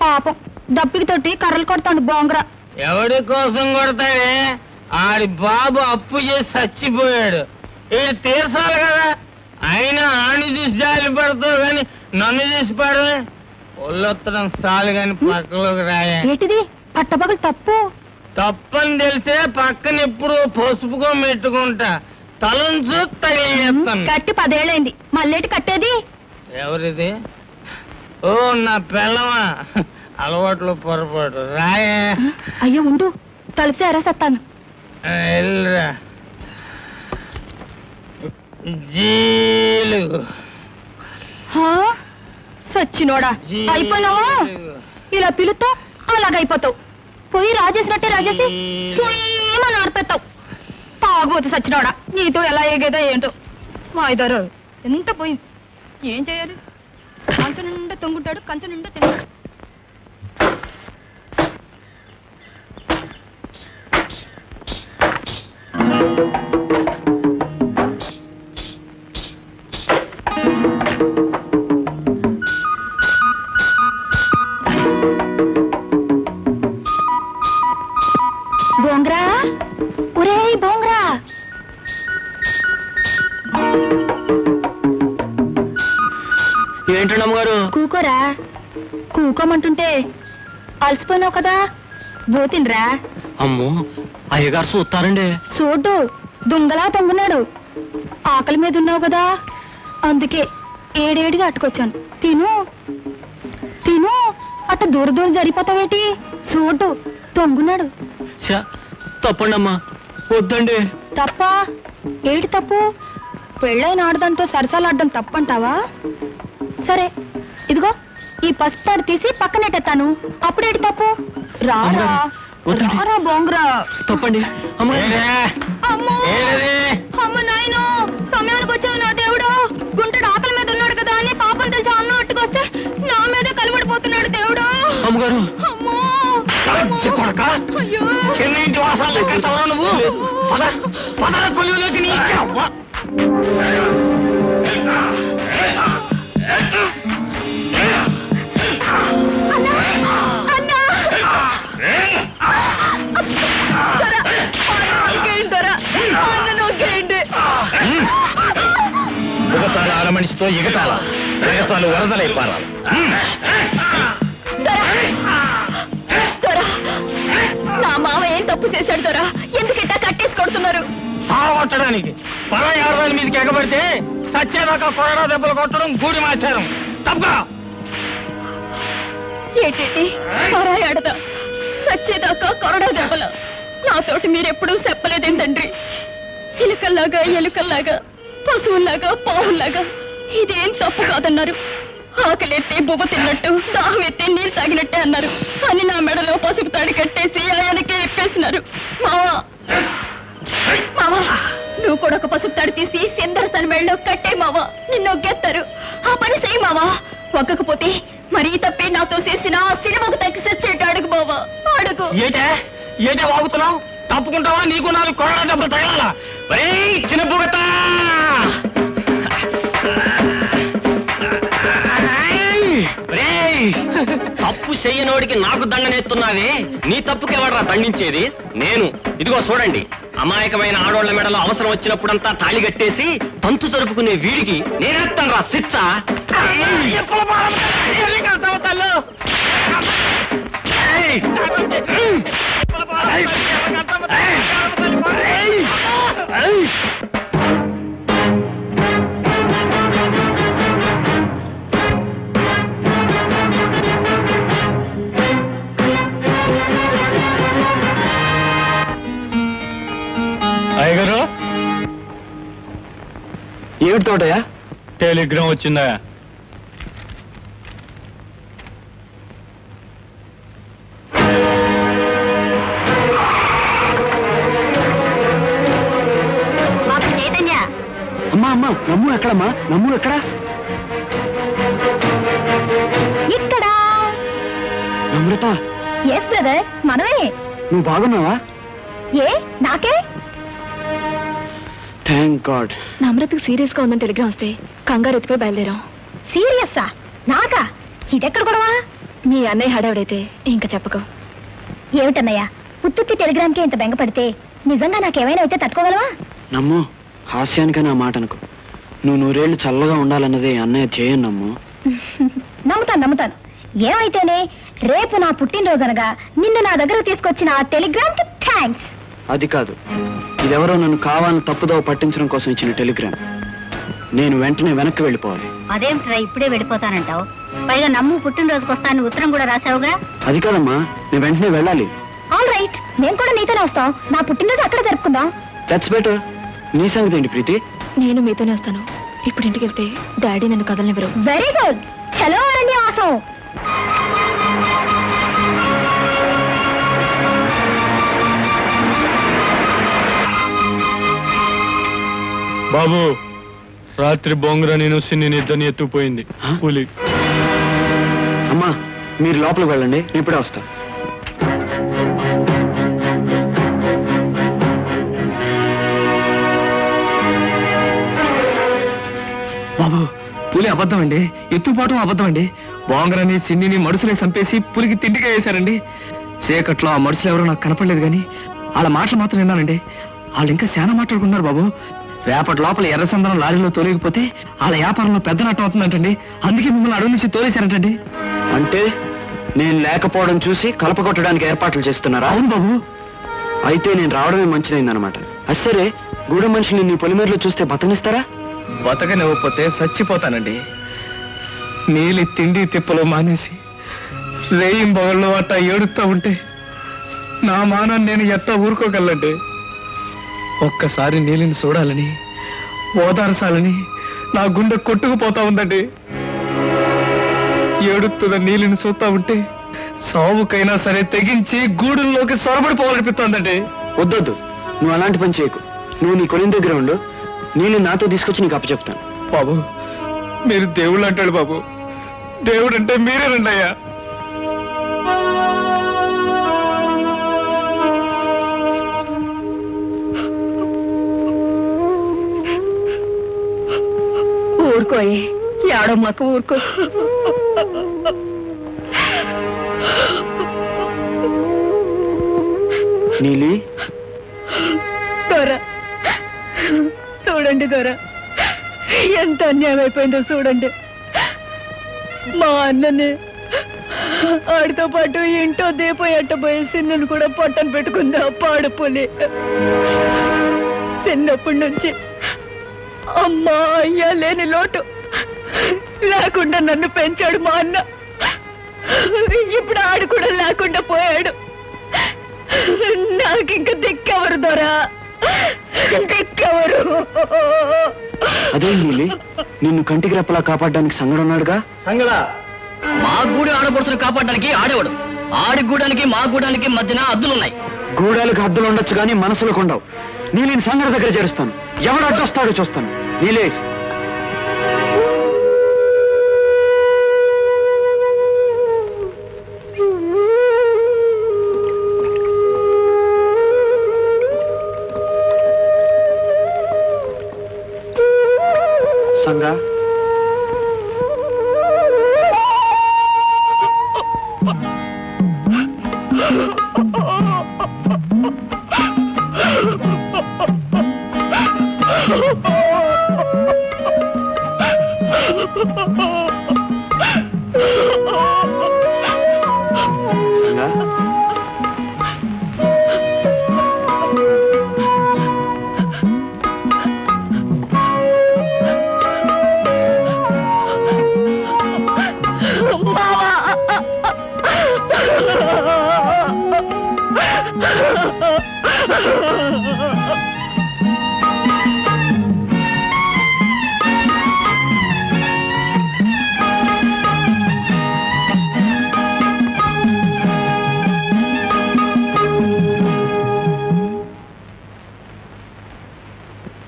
పాపం దప్పికి తోటి కర్రలు కొడతాడు బోంగరా. ఎవడి కోసం కొడతాడే? ఆడి బాబు అప్పు చేసి చచ్చిపోయాడు. ఇది తీర్చాలి కదా. అయినా ఆని చూసి జాలి పడతావు కానీ నన్ను చూసి పడవే. ఒళ్ళొత్తడం చాలు కాని పక్కలోకి రాయే. ఏంటిది పట్టపగలు తప్పు? తప్పని తెలిసే పక్కన ఎప్పుడు పసుపుకో మెట్టుకుంటా. తలంచు తగిలేస్తాను. కట్టి 10 ఏళ్ళైంది, మళ్ళేటి కట్టేది? ఎవరిది? ఓ నా పిల్లమా, అలవాట్లు పొరపాటు. రాయే. అయ్యో ఉండు, తలిపితే ఎరసత్తాను. వెళ్ళరా. జీలు సచ్చినోడా, అయిపోయినావా? ఇలా పిలుతో అలాగైపోతావు. పోయి రాజేసినట్టే రాజేసి ఏమని ఆడిపెత్తావు. తాగుబోతు సచ్చినోడా, నీతో ఎలా ఎగేదా ఏంటో. మా ఇద్దరు ఎంత పోయింది, ఏం చేయాలి? కంచె నిండా తొంగుంటాడు, కంచె నిండా తింటాడు. బోంగ్రా, ఒరే బోంగ్రా, ఏంటండి అమ్మగారు? కూకోరా. కూకోమంటుంటే అలసిపోయినావు కదా, బోతిండ్రా. అమ్మో, అయ్యగారు చూస్తారండి. చూడ్డు, దుంగలా తొంగున్నాడు. ఆకలి మీద ఉన్నావు కదా, అందుకే ఏడేడిగా అట్టుకొచ్చాను. తిను తిను, అట్ట దూర దూరం జరిగిపోతావేటి? చూడ్డు, తొంగున్నాడు. తప్పండి అమ్మా, వద్దండి. తప్ప ఏటి తప్పు? పెళ్ళైన ఆడదంతో సరసాలాడడం తప్పంటావా? సరే, ఇదిగో ఈ పసుపు తాడు తీసి పక్కనెట్టేస్తాను, అప్పుడేటి తప్పు? రారా రారా బొంగురా. తప్పండి అమ్మా. అమ్మో, అమ్మ నాయనో, సమయానికి వచ్చావు నా దేవుడు. గుంటడు ఆకలి మీద ఉన్నాడు కదా అని పాపం తెలిసి అన్నం అట్టుకొస్తే నా మీద కలబడిపోతున్నాడు దేవుడు. అమ్మగారు, అమ్మో, అయ్యో, ఎన్నింటి వాసాలు లెక్కెడతావా నువ్వు? పదల కొలువులోకి నీ అవ్వ. ఎగతాళి ఆడ మనిషితో ఎగతాలు వరదలైపారాలు. నా మామ ఏం తప్పు చేశాడు దొరా? ఎందుకిట్టా కట్టేసి కొడుతున్నారు? సావట్టడానికి పరాయి ఆడదాని మీదకి ఎగబడితే సచ్చేదాకా కొరడా దెబ్బలు కొట్టడం గూడి మాచారం. తప్పగా ఏంటి పరాయాడదా? సచ్చేదాకా కొరడా దెబ్బల? నాతోటి మీరెప్పుడూ చెప్పలేదేంటండ్రి? చిలుకల్లాగా, ఎలుకల్లాగా, పశువుల్లాగా, పావుల్లాగా ఇదేం తప్పు కాదన్నారు. ఆకలెత్తి బువ్వ తిన్నట్టు, దాహం ఎత్తి నీళ్ళు తాగినట్టే అన్నారు అని నా మెడలో పసుపు తాడి కట్టేసి ఆయనకే ఎప్పేసినారు. మావా మావా, నువ్వు కూడా ఒక పసుపు తాడి తీసి సిందరసని మెడలో కట్టే మావా, నిన్ను గెత్తారు. ఆ పని చేయి మావా. ఒక్కకపోతే మరీ తప్పే నాతో చేసిన సినిమాకు తగ్గి సచ్చేట అడుగు బావా, అడుగు. ఏటే వాగుతున్నావు? తప్పుకుంటావా? నీకు 4 కొరడా దెబ్బలు తగలాలా? చిన్న బుగత తప్పు చెయ్యనోడికి నాకు దండనేస్తున్నావే. నీ తప్పుకి ఎవడరా దండించేది? నేను. ఇదిగో చూడండి, అమాయకమైన ఆడోళ్ల మెడలో అవసరం వచ్చినప్పుడంతా తాళి కట్టేసి తంతు జరుపుకునే వీడికి నేనేస్తాను రా శిక్ష. అయ్యగారు, ఏమిటి తోటయ్యా? టెలిగ్రామ్ వచ్చిందా? చైతన్య, అమ్మా అమ్మా, నమ్ము ఎక్కడమ్మా? నమ్ము ఎక్కడా? ఇక్కడ నమ్రత. ఎస్ బ్రదర్, మనమే. నువ్వు బాగున్నావా? ఏ నాకే? Thank God. నమ్రతకు సీరియస్ గా ఉందని టెలిగ్రామ్ వస్తే కంగారు ఎత్తిపోయి బయలుదేరాం. సీరియస్సా? నాకా? ఇదెక్కడ గొడవా? మీ అన్నయ్య హడావిడైతే ఇంకా చెప్పకు. ఏమిటన్నయ్యా, ఉత్తుత్తి టెలిగ్రామ్కి ఇంత బెంగపడితే నిజంగా నాకేమైనా అయితే తట్టుకోగలవా? నమ్ము, హాస్యానికే నా మాట అనుకో. నువ్వు 100 ఏళ్ళు చల్లగా ఉండాలన్నదే అన్నయ్య చేయను. నమ్ము. నమ్ముతాను నమ్ముతాను. ఏమైతేనే రేపు నా పుట్టినరోజనగా నిన్ను నా దగ్గర తీసుకొచ్చిన ఆ టెలిగ్రామ్కి థ్యాంక్స్. అది కాదు, ఇదెవరో నన్ను కావాలని తప్పుదోవ పట్టించడం కోసం ఇచ్చిన టెలిగ్రామ్. నేను వెంటనే వెనక్కి వెళ్ళిపోవాలి. అదేమిట్రా ఇప్పుడే వెళ్ళిపోతానంటావు? పైగా నమ్ము పుట్టినరోజుకి వస్తాను ఉత్తరం కూడా రాసావుగా. అది కాదమ్మా, నేను వెంటనే వెళ్ళాలి. ఆల్ రైట్, నేను కూడా నీతోనే వస్తాం. నా పుట్టినరోజు అక్కడ జరుపుకుందాం. That's better. నీ సంగతి ఏంటి ప్రీతి? నేను మీతోనే వస్తాను. ఇప్పుడు ఇంటికి వెళ్తే డాడీ నన్ను కదలనివ్వరు. Very good. చలో అరణ్యవాసం. బాబు రాత్రి బొంగర నేను సిన్ని ఇద్దరిని ఎత్తుకుపోయింది పులి. అమ్మా మీరు లోపలికి వెళ్ళండి, ఇప్పుడే వస్తా. బాబు పులి అబద్ధం అండి, ఎత్తుపాటు అబద్ధం అండి. బొంగరని సిన్నిని మడుసులే చంపేసి పులికి తిండిగా వేశారండి. చీకట్లో ఆ మడుసులు ఎవరో నాకు కనపడలేదు కానీ వాళ్ళ మాటలు మాత్రం విన్నానండి. వాళ్ళు ఇంకా చాలా మాట్లాడుకున్నారు బాబు. రేపటి లోపల ఎర్రచందనం లారీలో తోలేకపోతే వాళ్ళ వ్యాపారంలో పెద్ద నష్టం అవుతుందంటండి. అందుకే మిమ్మల్ని అడవి నుంచి తోలేశారంటండి. అంటే నేను లేకపోవడం చూసి కలపకొట్టడానికి ఏర్పాట్లు చేస్తున్నారా? అవును బాబు. అయితే నేను రావడమే మంచిదైందనమాట. సరే గూడెం మనిషిని నీ పొలిమేరలో చూస్తే బతనిస్తారా? బతకనివ్వకపోతే చచ్చిపోతానండి. నీలి తిండి తిప్పలు మానేసి రేయిం బొగల్లో అట్టా ఏడుస్తా ఉంటే నా మానాన్ని నేను ఎట్టా ఊరుకోగలండి. ఒక్కసారి నీలిని చూడాలని ఓదార్చాలని నా గుండె కొట్టుకుపోతా ఉందండి. ఏడుతున్న నీలిని చూస్తా ఉంటే సావుకైనా సరే తెగించి గూడుల్లోకి సొరబడిపోవాలనిపిస్తోందండి. వద్దొద్దు, నువ్వు అలాంటి పని చేయకు. నువ్వు నీ కొలిని దగ్గర ఉండు, నీళ్ళు నాతో తీసుకొచ్చి నీకు అప్పచెప్తాను. బాబు మీరు దేవుళ్ళు అంటాడు బాబు. దేవుడు అంటే మీరేనండి అయ్యా. ఊరుకోయి ఏడో మాకు ఊరుకో. నీలి దొర చూడండి, దొర ఎంత అన్యాయం అయిపోయిందో చూడండి. మా అన్నని ఆడితో పాటు ఇంటో దీపం ఎట్టబోయే సిన్నను కూడా పొట్టను పెట్టుకుంది ఆ పాడుపులి. చిన్నప్పటి నుంచి అమ్మా అయ్యా లేని లోటు లేకుండా నన్ను పెంచాడు మా అన్న. ఇప్పుడు ఆడు కూడా లేకుండా పోయాడు. నాకింక దిక్కెవరు దొరా, దిక్కెవరు? అదే నీలి, నిన్ను కంటికి రెప్పలా కాపాడడానికి సంగడు ఉన్నాడుగా. సంగడా మా గూడి ఆడపడుచును కాపాడడానికి ఆడేవాడు. ఆడి గూడానికి మా గూడానికి మధ్యన అద్దులున్నాయి. గూడాలకు హద్దులు ఉండొచ్చు కానీ మనసులకు ఉండవు. నీలిని సంగడి దగ్గర చేరుస్తాను. ఎవడు అడ్డొస్తాడో చూస్తాను. నీలే సంగా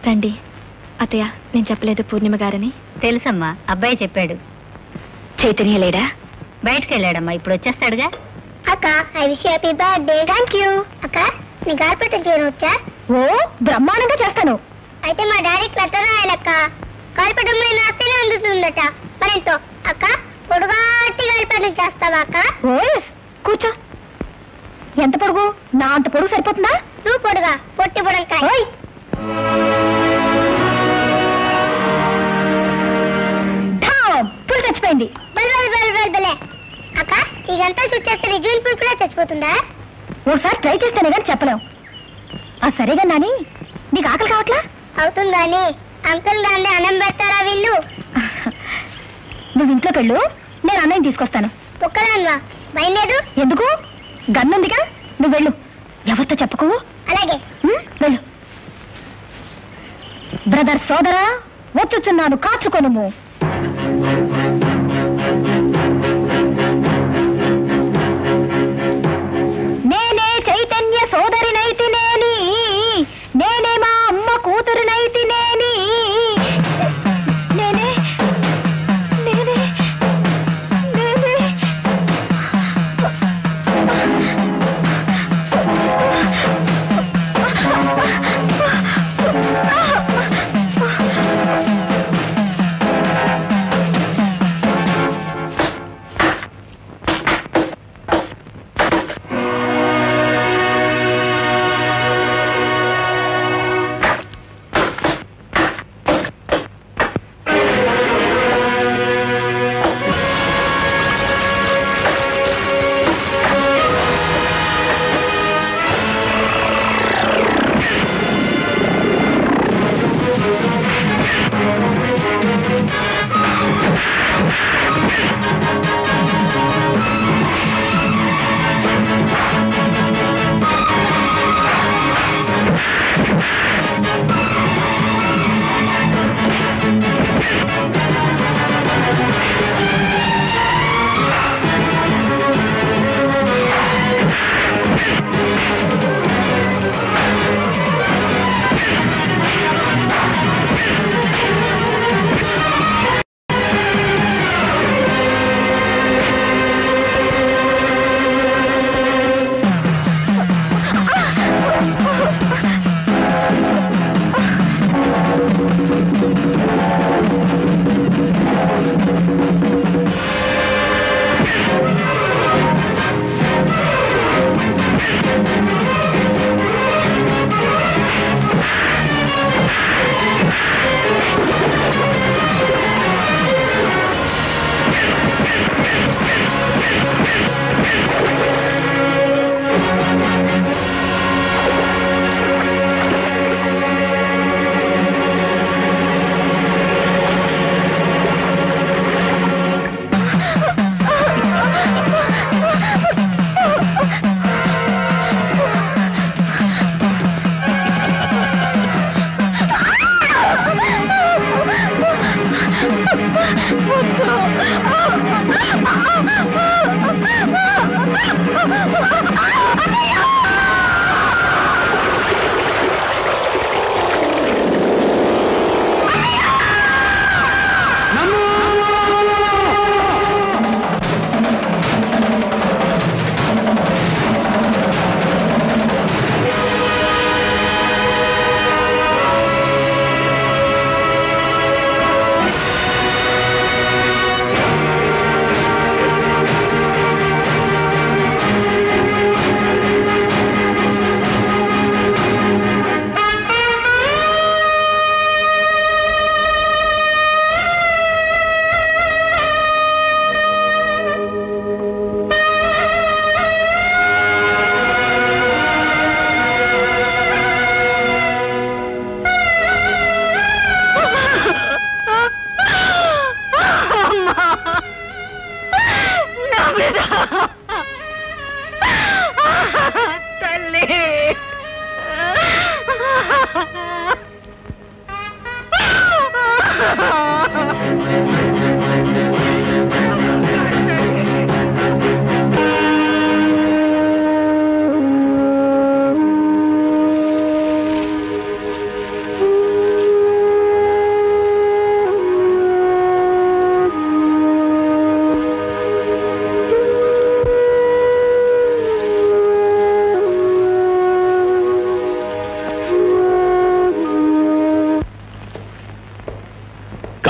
రండి. అత్తయ్య నేను చెప్పలేదు పూర్ణిమ గారని. తెలుసమ్మా, అబ్బాయి చెప్పాడు. చైతన్య లేడా? బయటకు వెళ్ళాడమ్మా, ఇప్పుడు వచ్చేస్తాడుగా. అక్క I wish happy birthday. Thank you అక్క. నీ గాలిపటం చేయను వచ్చా? ఓ బ్రహ్మాండంగా చేస్తాను. అయితే మా డాడీకి లెటర్ రాయాలక్క. గాలిపటం మీద నాస్తేనే అందుతుందట. మరెంతో అక్క పొడుగాటి గాలిపటం చేస్తావా అక్క? ఓ కూర్చో. ఎంత పొడుగు? నా అంత పొడుగు సరిపోతుందా? నువ్వు పొడుగా, పొట్టి పొడంకాయ. పులి చచ్చిపోయింది. అక్క ఇదంతా షూట్ చేస్తే రిజ్యూల్ పుల్ కూడా చచ్చిపోతుందా? ఒకసారి ట్రై చేస్తేనే కానీ చెప్పలేం. ఆ సరేగా నాని, నీకు ఆకలి కావట్లా? అవుతుందా అని అంకుల్ దాన్ని అన్నం పెడతారా వీళ్ళు? నువ్వు ఇంట్లోకి వెళ్ళు, నేను అన్నయ్య తీసుకొస్తాను. ఒక్కదాన్వా? భయం లేదు? ఎందుకు? గన్నుందిగా, నువ్వు వెళ్ళు. ఎవరితో చెప్పుకో. అలాగే వెళ్ళు. బ్రదర్ సోదరా, వచ్చుచున్నాను, కాచుకొనుము. నేనే చైతన్య సోదరినైతినేని, నేనే మా అమ్మ కూతురునైతినేని.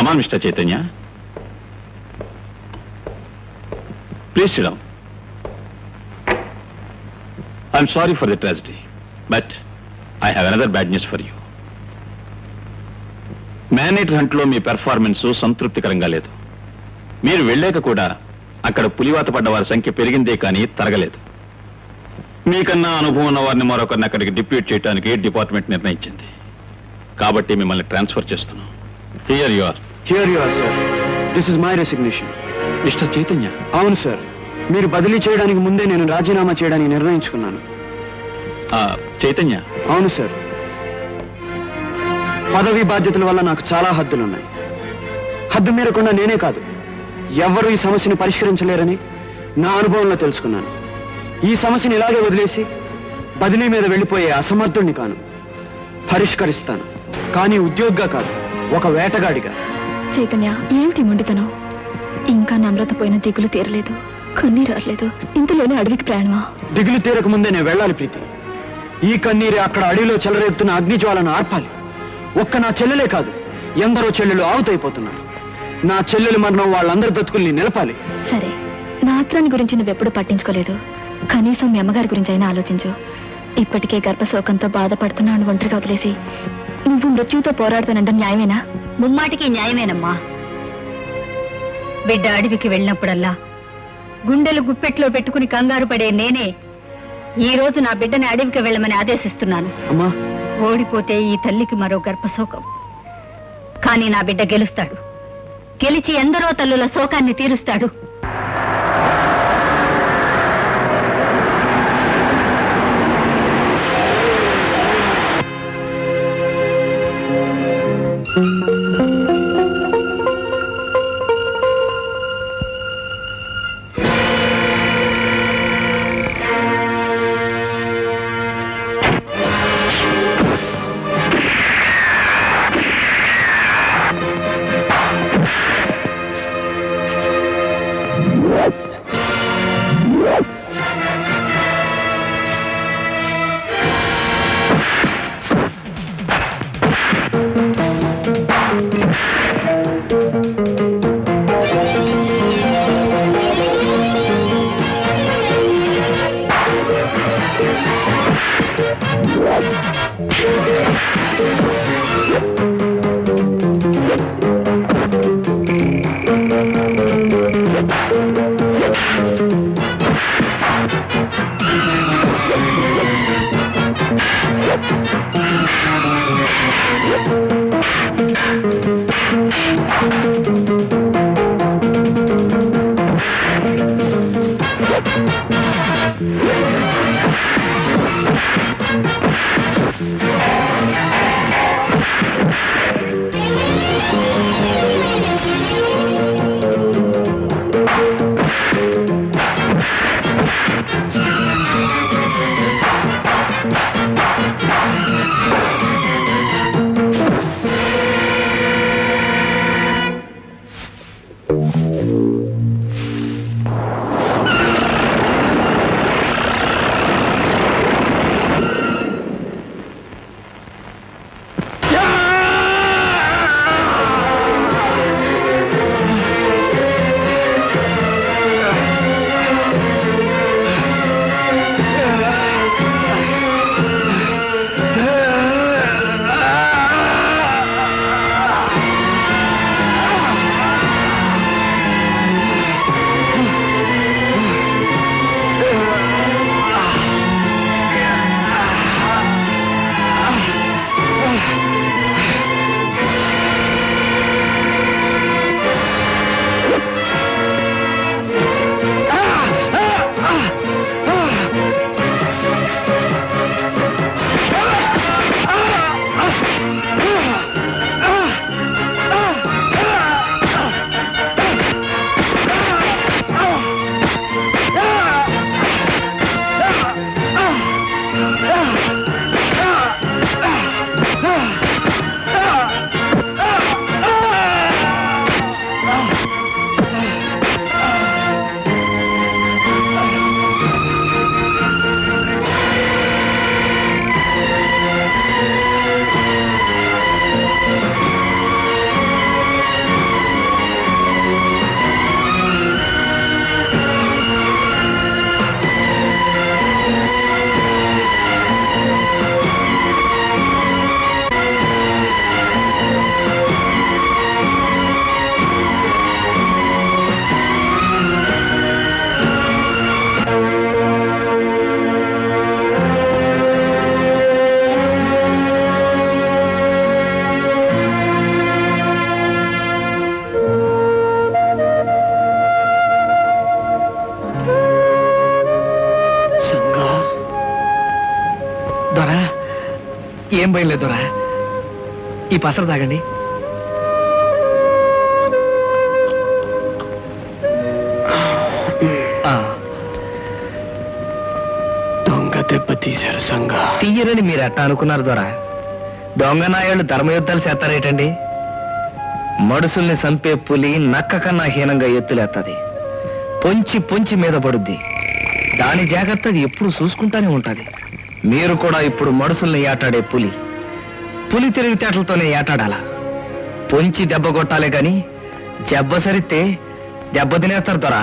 Come on mister Chaitanya, please sit down. I'm sorry for the tragedy, but I have another bad news for you. Maneater హంట్లో మీ పెర్ఫార్మెన్స్ సంతృప్తికరంగా లేదు. మీరు వెళ్ళాక కూడా అక్కడ పులివాత పడ్డ వారి సంఖ్య పెరిగిందే కానీ తరగలేదు. మీకన్నా అనుభవం ఉన్న వారిని మరొకరిని అక్కడికి డిప్యూట్ చేయడానికి డిపార్ట్మెంట్ నిర్ణయించింది. కాబట్టి మిమ్మల్ని ట్రాన్స్ఫర్ చేస్తున్నాం. Here you are. Sir. This is my resignation. Mister Chaitanya. అవును సార్, మీరు బదిలీ చేయడానికి ముందే నేను రాజీనామా చేయడానికి నిర్ణయించుకున్నాను. చైతన్య. అవును సార్, పదవి బాధ్యతల వల్ల నాకు చాలా హద్దులున్నాయి. హద్దు మీరకుండా నేనే కాదు, ఎవ్వరూ ఈ సమస్యను పరిష్కరించలేరని నా అనుభవంలో తెలుసుకున్నాను. ఈ సమస్యను ఇలాగే వదిలేసి బదిలీ మీద వెళ్ళిపోయే అసమర్థుణ్ణి కాను. పరిష్కరిస్తాను, కానీ ఉద్యోగిగా కాదు, ఒక వేటగాడిగా. చైతన్య, ఏమిటి మొండితనం? ఇంకా నమ్రత పోయిన దిగులు తీరలేదు, కన్నీరు రాలేదు, ఇంతలోనే అడవికి ప్రయాణమా? దిగులు తీరక ముందే నేను వెళ్ళాలి ప్రీతి. ఈ కన్నీరే అక్కడ అడవిలో చెలరేపుతున్న అగ్నిజ్వాలను ఆర్పాలి. ఒక్క నా చెల్లెలే కాదు, ఎందరో చెల్లెలు ఆవుతైపోతున్నారు. నా చెల్లెలు మరణం వాళ్ళందరి బ్రతుకుల్ని నిలపాలి. సరే, నా ఆత్రాన్ని గురించి నువ్వెప్పుడు పట్టించుకోలేదు. కనీసం మీ అమ్మగారి గురించి అయినా ఆలోచించు. ఇప్పటికే గర్భశోకంతో బాధపడుతున్నాను ఒంటరిగా వదిలేసి నువ్వు మృత్యుతో పోరాడుతానంటే న్యాయమేనా? ముమ్మాటికి న్యాయమేనమ్మా. బిడ్డ అడవికి వెళ్ళినప్పుడల్లా గుండెలు గుప్పెట్లో పెట్టుకుని కంగారు పడే నేనే ఈ రోజు నా బిడ్డని అడవికి వెళ్ళమని ఆదేశిస్తున్నాను. అమ్మా, ఓడిపోతే ఈ తల్లికి మరో గర్భశోకం. కానీ నా బిడ్డ గెలుస్తాడు. గెలిచి ఎందరో తల్లుల శోకాన్ని తీరుస్తాడు. ఏం భయం లేదురా. ఈ పసరు తాగండి. దొంగ దెబ్బ తీశారు సంగ. తీయరని మీరు ఎట్టా అనుకున్నారు దొరా? దొంగ నాయాళ్ళు ధర్మయుద్ధాలు చేస్తారేటండి? మడుసుల్ని సంపే పులి నక్క కన్నా హీనంగా ఎత్తులేస్తుంది. పొంచి పొంచి మీద పడుద్ది. దాని జాగ్రత్త ఎప్పుడు చూసుకుంటానే ఉంటది. మీరు కూడా ఇప్పుడు మడుసుల్ని ఏటాడే పులి. పులి తెలివితేటలతోనే ఏటాడాలా. పొంచి దెబ్బ కొట్టాలే గాని జబ్బ సరితే దెబ్బ తినేస్తారు దొరా.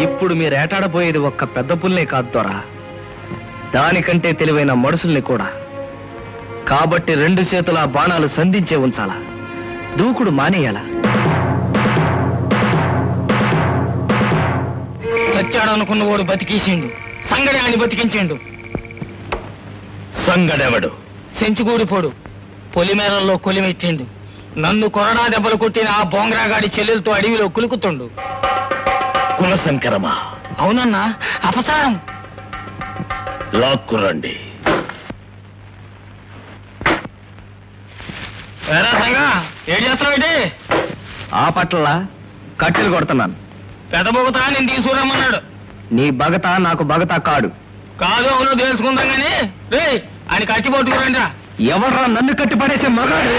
ఇప్పుడు మీరు ఏటాడబోయేది ఒక్క పెద్ద పుల్లే కాదు దొరా, దానికంటే తెలివైన మడుసుల్ని కూడా. కాబట్టి 2 చేతుల బాణాలు సంధించే ఉంచాలా, దూకుడు మానేయాలా. సచ్చాడు అనుకున్న వాడు బతికేసిండు, సంగడి అని బతికించిండు. సంగడెవడు? సెంచుగూడిపోడు పొలిమేరల్లో కొలిమెట్టిండు. నన్ను కొరడా దెబ్బలు కొట్టిన ఆ బోంగ్రాగాడి చెల్లెలతో అడవిలో కులుకుతుండు. కులశంకరమా? అవునన్నా, అపసారం. లాక్కురండి. ఏం చేస్తున్నావు? ఆ పట్ల కట్టెలు కొడుతున్నాను. పెద్ద బొగతా నేను తీసుకురమ్మన్నాడు. నీ బగత నాకు బగత కాడు. కాదు అవును తెలుసుకుందాం గాని రే అని కట్టి పట్టుకురండి. ఎవర్రా నన్ను కట్టి పడేసే మగాడు?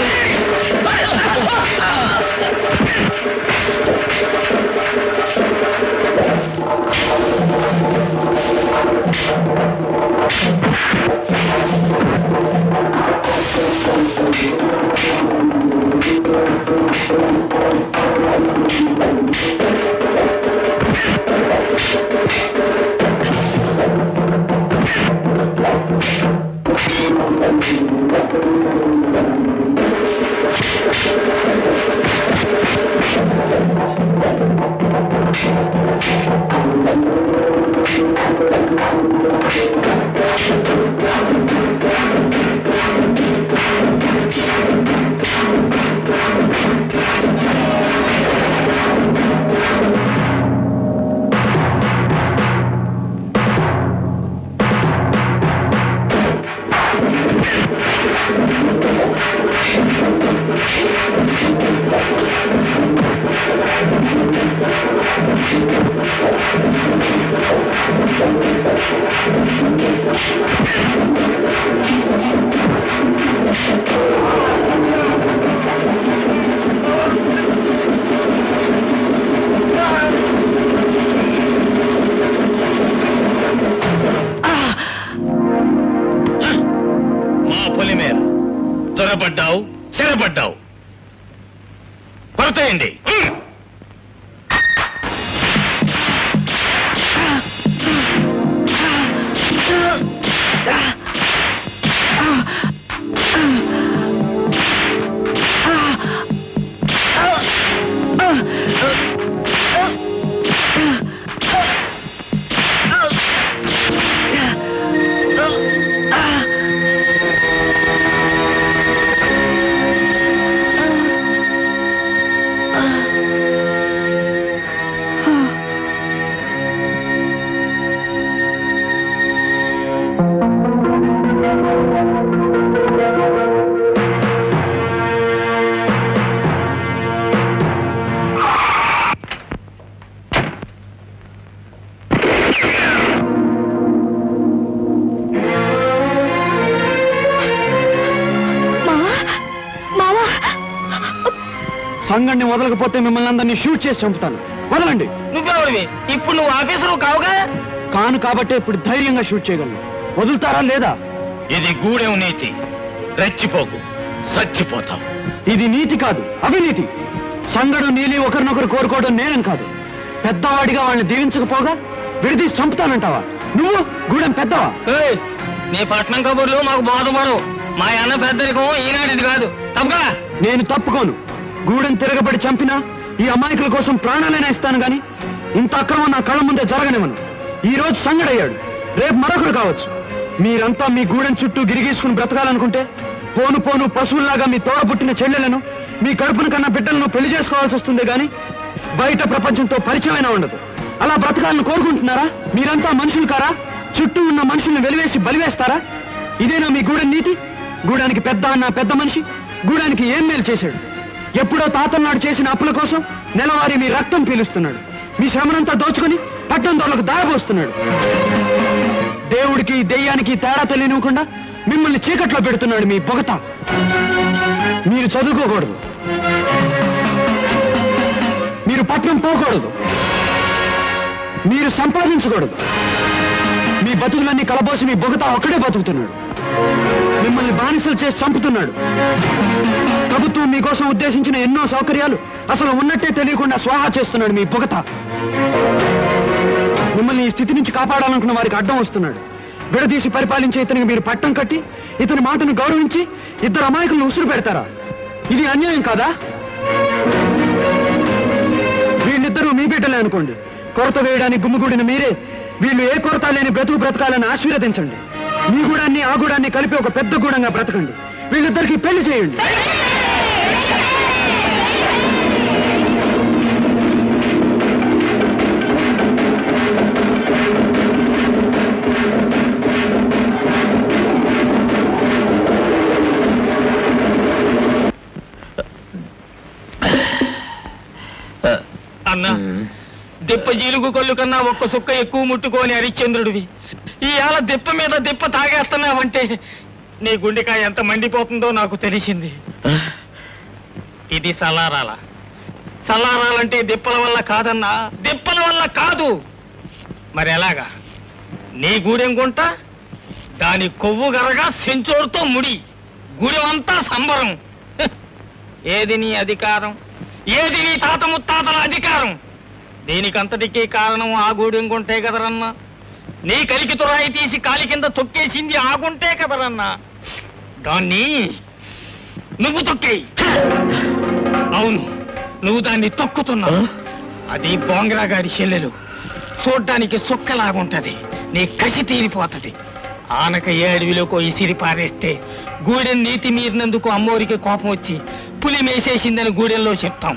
త్వరపడ్డావు, చెరపడ్డావు. కొరతేయండి. సంగడిని వదలకపోతే మిమ్మల్ని అందరినీ షూట్ చేసి చంపుతాను. వదలండి. నువ్వెవడివి? ఇప్పుడు నువ్వు ఆఫీసరు కావుగా? కాను కాబట్టే ఇప్పుడు ధైర్యంగా షూట్ చేయగలను. వదులుతారా లేదా? ఇది గూడెం నీతి. రెచ్చిపోకు, చచ్చిపోతావు. ఇది నీతి కాదు, అవినీతి. సంగడు నీలి ఒకరినొకరు కోరుకోవడం నేరం కాదు. పెద్దవాడిగా వాళ్ళని దీవించకపోగా విడదీసి చంపుతానంటావా? నువ్వు గూడెం పెద్దవా? నీ పట్నం కబుర్లు మాకు బోధపడవు. మా అన్న పెద్దరికం ఈనాటిది కాదు. తప్పగా నేను తప్పుకోను. గూడెం తిరగబడి చంపినా ఈ అమాయకుల కోసం ప్రాణాలైనా ఇస్తాను గాని ఇంత అక్రమం నా కళ్ళ ముందే జరగనివ్వను. ఈ రోజు సంగడయ్యాడు, రేపు మరొకరు కావచ్చు. మీరంతా మీ గూడెం చుట్టూ గిరిగీసుకుని బ్రతకాలనుకుంటే పోను పోను పశువుల్లాగా మీ తోడబుట్టిన చెల్లెలను, మీ కడుపున కన్నా బిడ్డలను పెళ్లి చేసుకోవాల్సి వస్తుంది గాని బయట ప్రపంచంతో పరిచయమైనా ఉండదు. అలా బ్రతకాలను కోరుకుంటున్నారా? మీరంతా మనుషులు కారా? చుట్టూ ఉన్న మనుషుల్ని వెలివేసి బలివేస్తారా? ఇదేనా మీ గూడెం నీతి? గూడానికి పెద్ద అన్న పెద్ద మనిషి గూడానికి ఏం మేలు చేశాడు? ఎప్పుడో తాతన్నాడు చేసిన అప్పుల కోసం నెలవారీ మీ రక్తం పీలుస్తున్నాడు. మీ శ్రమనంతా దోచుకుని పట్టణం దొరలకు దారబోస్తున్నాడు. దేవుడికి దెయ్యానికి తేడా తెలియనివ్వకుండా మిమ్మల్ని చీకట్లో పెడుతున్నాడు మీ బొగత. మీరు చదువుకోకూడదు, మీరు పట్నం పోకూడదు, మీరు సంపాదించకూడదు. మీ బతుకులన్నీ కలబోసి మీ బొగత ఒక్కడే బతుకుతున్నాడు. మిమ్మల్ని బానిసలు చేసి చంపుతున్నాడు. ప్రభుత్వం మీకోసం ఉద్దేశించిన ఎన్నో సౌకర్యాలు అసలు ఉన్నట్టే తెలియకుండా స్వాహా చేస్తున్నాడు మీ బొగత. మిమ్మల్ని ఈ స్థితి నుంచి కాపాడాలనుకున్న వారికి అడ్డం వస్తున్నాడు. విడదీసి పరిపాలించే ఇతనికి మీరు పట్టం కట్టి ఇతని మాటను గౌరవించి ఇద్దరు అమాయకులను ఉసురు పెడతారా? ఇది అన్యాయం కాదా? వీళ్ళిద్దరూ మీ బిడ్డలే అనుకోండి. కొరత వేయడానికి గుమ్మిగూడిన మీరే వీళ్ళు ఏ కొరత లేని బ్రతుకు బ్రతకాలని ఆశీర్వదించండి. మీ గూడాన్ని ఆ గూడాన్ని కలిపి ఒక పెద్ద గూడంగా బ్రతకండి. వీళ్ళిద్దరికి పెళ్లి చేయండి. అన్నా, దిప్ప జీలుగు కొల్లు కన్నా ఒక్క సుక్క ఎక్కువ ముట్టుకోని హరిశ్చంద్రుడివి ఈవేళ దిప్ప మీద దిప్ప తాగేస్తున్నావంటే నీ గుండెకాయ ఎంత మండిపోతుందో నాకు తెలిసింది. ఇది సలారాలంటే దిప్పల వల్ల కాదన్నా, దిప్పల వల్ల కాదు. మరి ఎలాగా? నీ గూడెం గుంట దాని కొవ్వు గరగా సెంచోరుతో ముడి గూడెం అంతా సంబరం. ఏది నీ అధికారం? ఏది నీ తాత ముత్తాతల అధికారం? దీనికంతటికీ కారణం ఆ గూడెం గుంటే కదరన్నా. నీ కలికి తురాయి తీసి కాలి కింద తొక్కేసింది ఆ గుంటే కదరన్నా. దాన్ని నువ్వు తొక్కేయి. అవును, నువ్వు దాన్ని తొక్కుతున్నావు. అది బోంగరా గారి చెల్లెలు. చూడ్డానికి సుక్కలాగుంటది. నీ కసి తీరిపోతది. ఆనక ఏ అడవిలోకో ఇసిరి పారేస్తే గూడెం నీతి మీరినందుకు అమ్మోరికి కోపం వచ్చి పులి మేసేసిందని గూడెంలో చెప్తాం.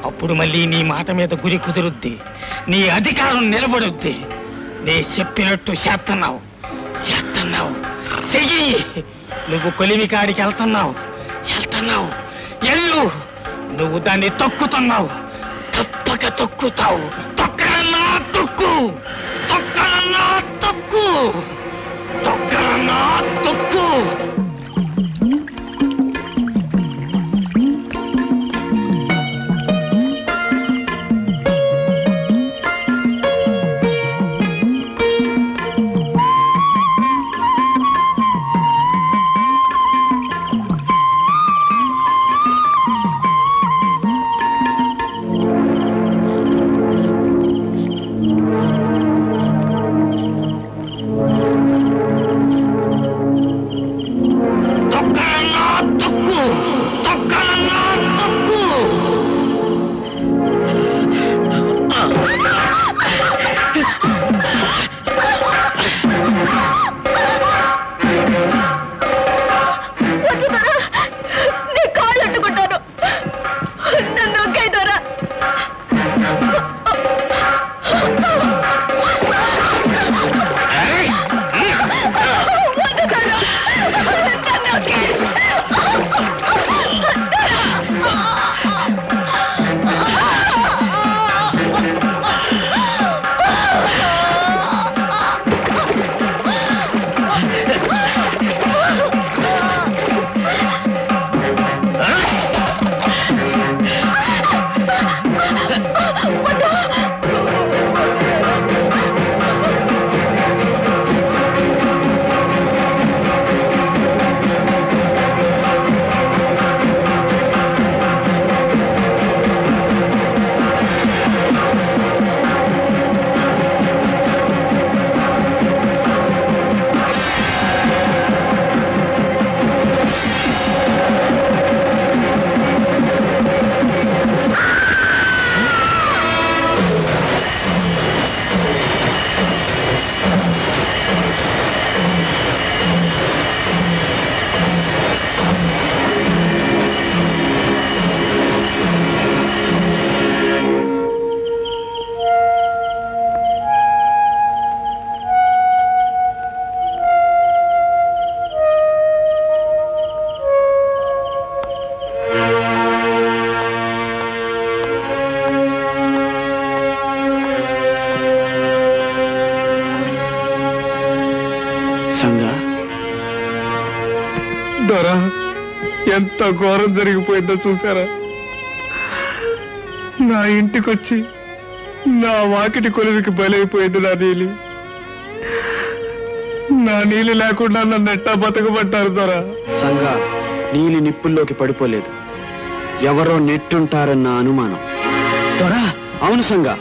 అప్పుడు మళ్ళీ నీ మాట మీద గురి కుదురుద్ది, నీ అధికారం నిలబడుద్ది. నీ చెప్పినట్టు చేస్తున్నావు చెయ్యి. నువ్వు కొలిమి కాడికి వెళ్తున్నావు ఎల్లు. నువ్వు దాన్ని తొక్కుతున్నావు, తప్పక తొక్కుతావు. తొక్కరన్నా తొక్కు, తొక్కరన్నా తొక్కు, తొక్కరన్నా తొక్కు. ఎంత ఘోరం జరిగిపోయిందో చూసారా? నా ఇంటికొచ్చి నా వాకిటి కొలువికి బలైపోయింది నా నీలి. నా నీలి లేకుండా నన్ను ఎట్టా బతకబట్టారు దొరా. సంగా, నీలి నిప్పుల్లోకి పడిపోలేదు, ఎవరో నెట్టుంటారన్న అనుమానం. దొరా, అవును సంగా,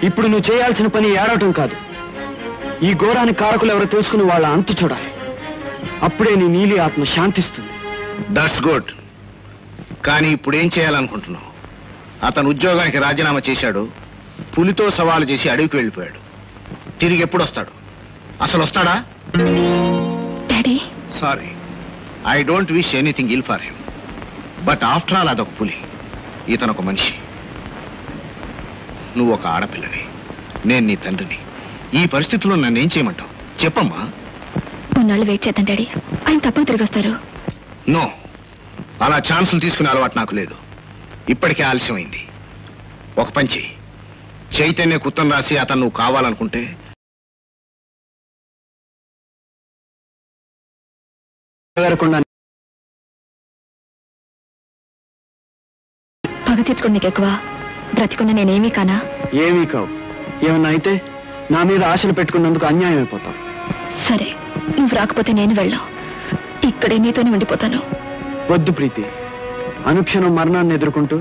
ఇప్పుడు నువ్వు చేయాల్సిన పని ఏడవటం కాదు, ఈ ఘోరానికి కారకులు ఎవరో తెలుసుకుని వాళ్ళ అంతు చూడాలి. అప్పుడే నీ నీలి ఆత్మ శాంతిస్తుంది. That's good. కానీ ఇప్పుడేం చేయాలనుకుంటున్నావు? అతను ఉద్యోగానికి రాజీనామా చేశాడు, పులితో సవాలు చేసి అడవికి వెళ్ళిపోయాడు. తిరిగి ఎప్పుడు వస్తాడు? అసలు వస్తాడా? Daddy, sorry, I don't wish anything ill for him, but after all అదొక పులి, ఇతనొక మనిషి. నువ్వు ఒక ఆడపిల్లని, నేను నీ తండ్రిని. ఈ పరిస్థితుల్లో నన్ను ఏం చేయమంటావు? చెప్పమ్మా. కొన్నాళ్ళు వెయిట్ చేద్దాం డాడీ, ఆయన తప్పక తిరిగి వస్తారు. నో, అలా ఛాన్సులు తీసుకునే అలవాటు నాకు లేదు. ఇప్పటికే ఆలస్యమైంది. ఒక పని చెయ్యి, చైతన్య కుత్తం రాసి అతను నువ్వు కావాలనుకుంటే పగ తీర్చుకుని నీకు ఎక్కువ, బ్రతికున్న నేనేమీ కానా? ఏమీ కావు. ఏమన్నా అయితే నా మీద ఆశలు పెట్టుకున్నందుకు అన్యాయం అయిపోతావు. సరే, నువ్వు రాకపోతే నేను వెళ్ళావు, ఇక్కడే నీతోనే ఉండిపోతాను. వద్దు ప్రీతి, అనుక్షణం మరణాన్ని ఎదుర్కొంటూ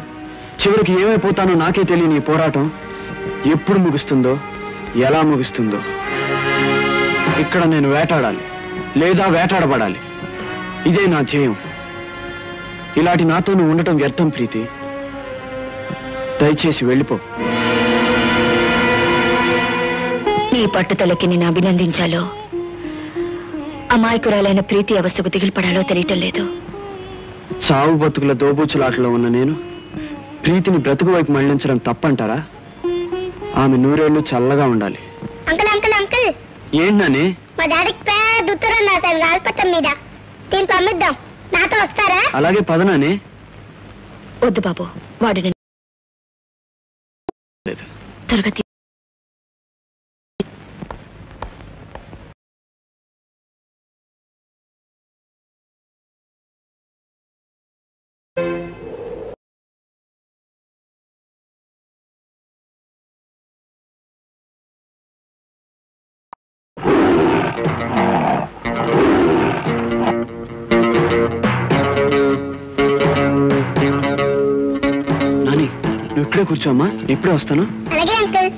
చివరికి ఏమైపోతానో నాకే తెలియని ఈ పోరాటం ఎప్పుడు ముగుస్తుందో, ఎలా ముగుస్తుందో. ఇక్కడ నేను వేటాడాలి లేదా వేటాడబడాలి, ఇదే నా ధ్యేయం. ఇలాంటి నాతో నువ్వు ఉండటం వ్యర్థం ప్రీతి, దయచేసి వెళ్ళిపో. నీ పట్టుదలకి నేను అభినందించాలో, అమాయకురాలైన ప్రీతి అవస్థకు దిగులుపడాలో తెలియటం లేదు. చావు బతుకుల దోబూచులాటలో ఉన్న నేను ప్రీతిని బ్రతుకు వైపు మళ్లించడం తప్పంటారా? ఆమె నూరేళ్లు చల్లగా ఉండాలి. అంకుల్ అంకుల్ అంకుల్, ఏంటని? మా డాడీకి పెద్ద ఉత్తరం రాశారు గాలిపటం మీద, దీన్ని పంపిద్దాం, నాతో వస్తారా? అలాగే పదనానే. వద్దు బాబు, వాడు త్వరగా నాని, నువ్వు ఇక్కడే కూర్చోమ్మా, ఇప్పుడే వస్తాను. అలాగే అంకుల్.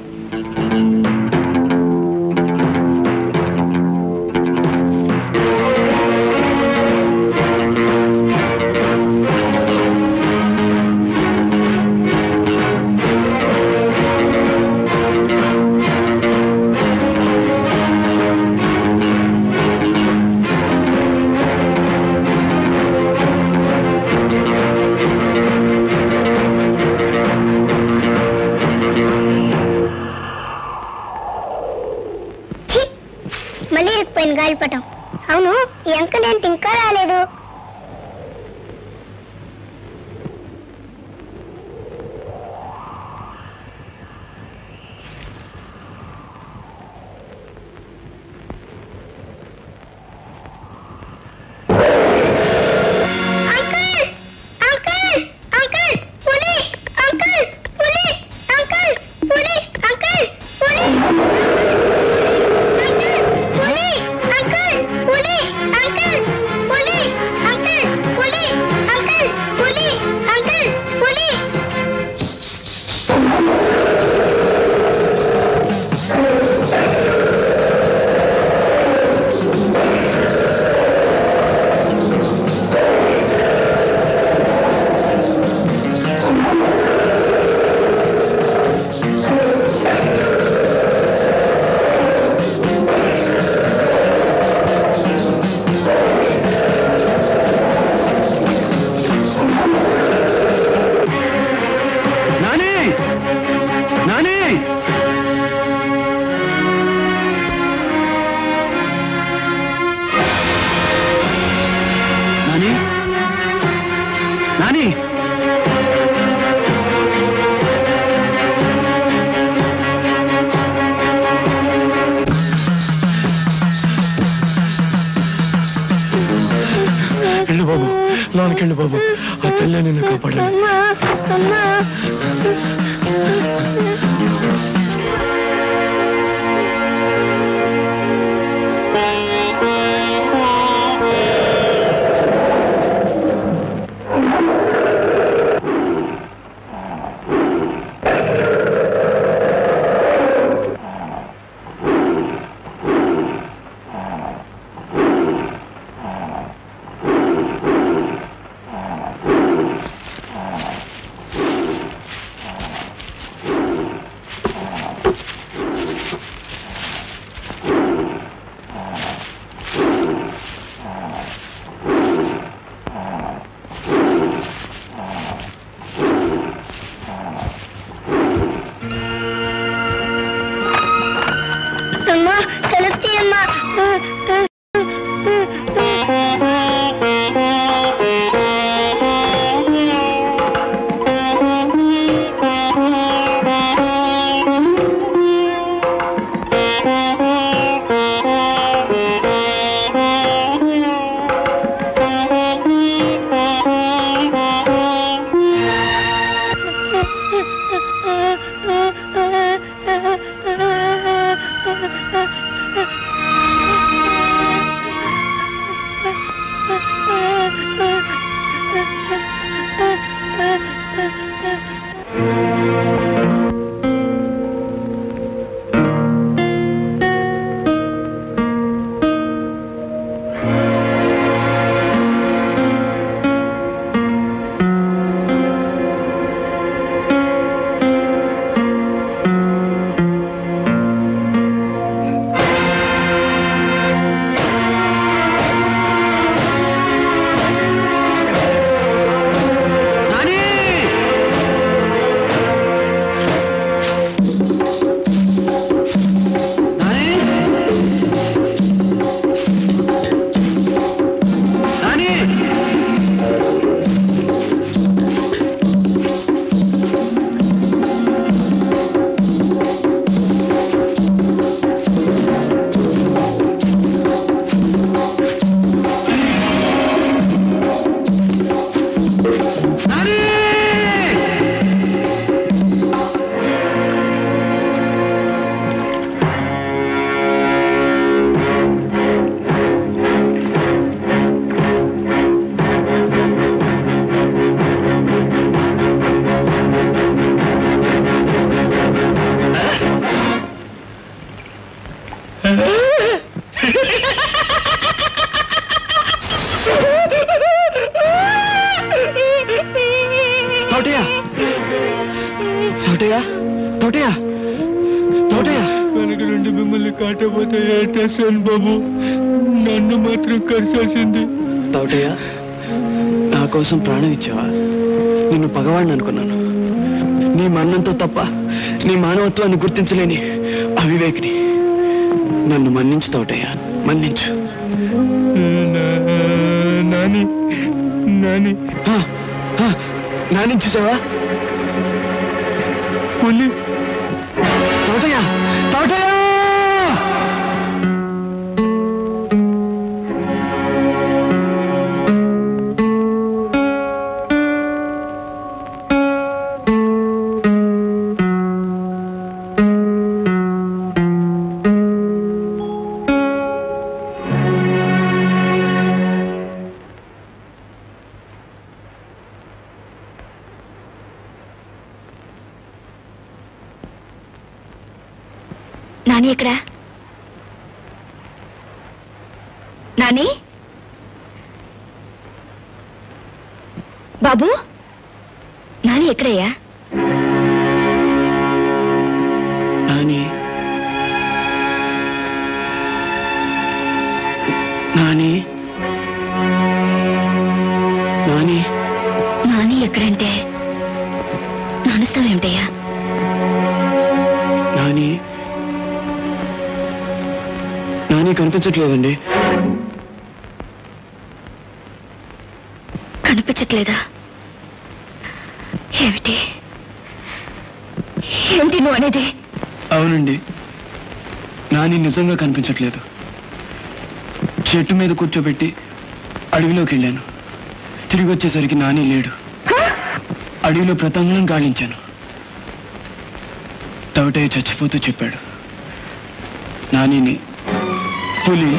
మళ్ళీ ఇరికిపోయింది గాలిపటం. అవును, ఈ అంకుల్ ఏంటి ఇంకా రాలేదు? తీసుకెళ్ళి బాబు, ఆ తల్లి నిన్ను కాపాడాలి. వెనక నుండి మిమ్మల్ని కాటపోతే ఏటేసాను బాబు, నన్ను మాత్రం కరిసేసింది. తోటయ్య, నా కోసం ప్రాణం ఇచ్చావా? నిన్ను పగవాడిని అనుకున్నాను. నీ మన్నంతో తప్ప నీ మానవత్వాన్ని గుర్తించలేని అవివేకిని. నన్ను మన్నించు తోటయ్య, మన్నించు. నాని నాని నాని చూసావా? పులి. తోటయ్య, తోటయ్య! నాని ఎక్కడా? నాని బాబు, నాని ఎక్కడయ్యా? నాని, నాని, నాని, నాని ఎక్కడంటే నానుస్తావేమిటయ్యా? నాని, నాని కనిపించట్లేదండి. కనిపించట్లేదా? ఏమిటి ఏమిటి నువ్వు అనేది? అవునండి, నాని నిజంగా కనిపించట్లేదు. చెట్టు మీద కూర్చోబెట్టి అడవిలోకి వెళ్ళాను. తిరిగి వచ్చేసరికి నాని లేడు. అడవిలో ప్రతంగం గాలించాను. తవటయ్య చచ్చిపోతూ చెప్పాడు, నానిని పులి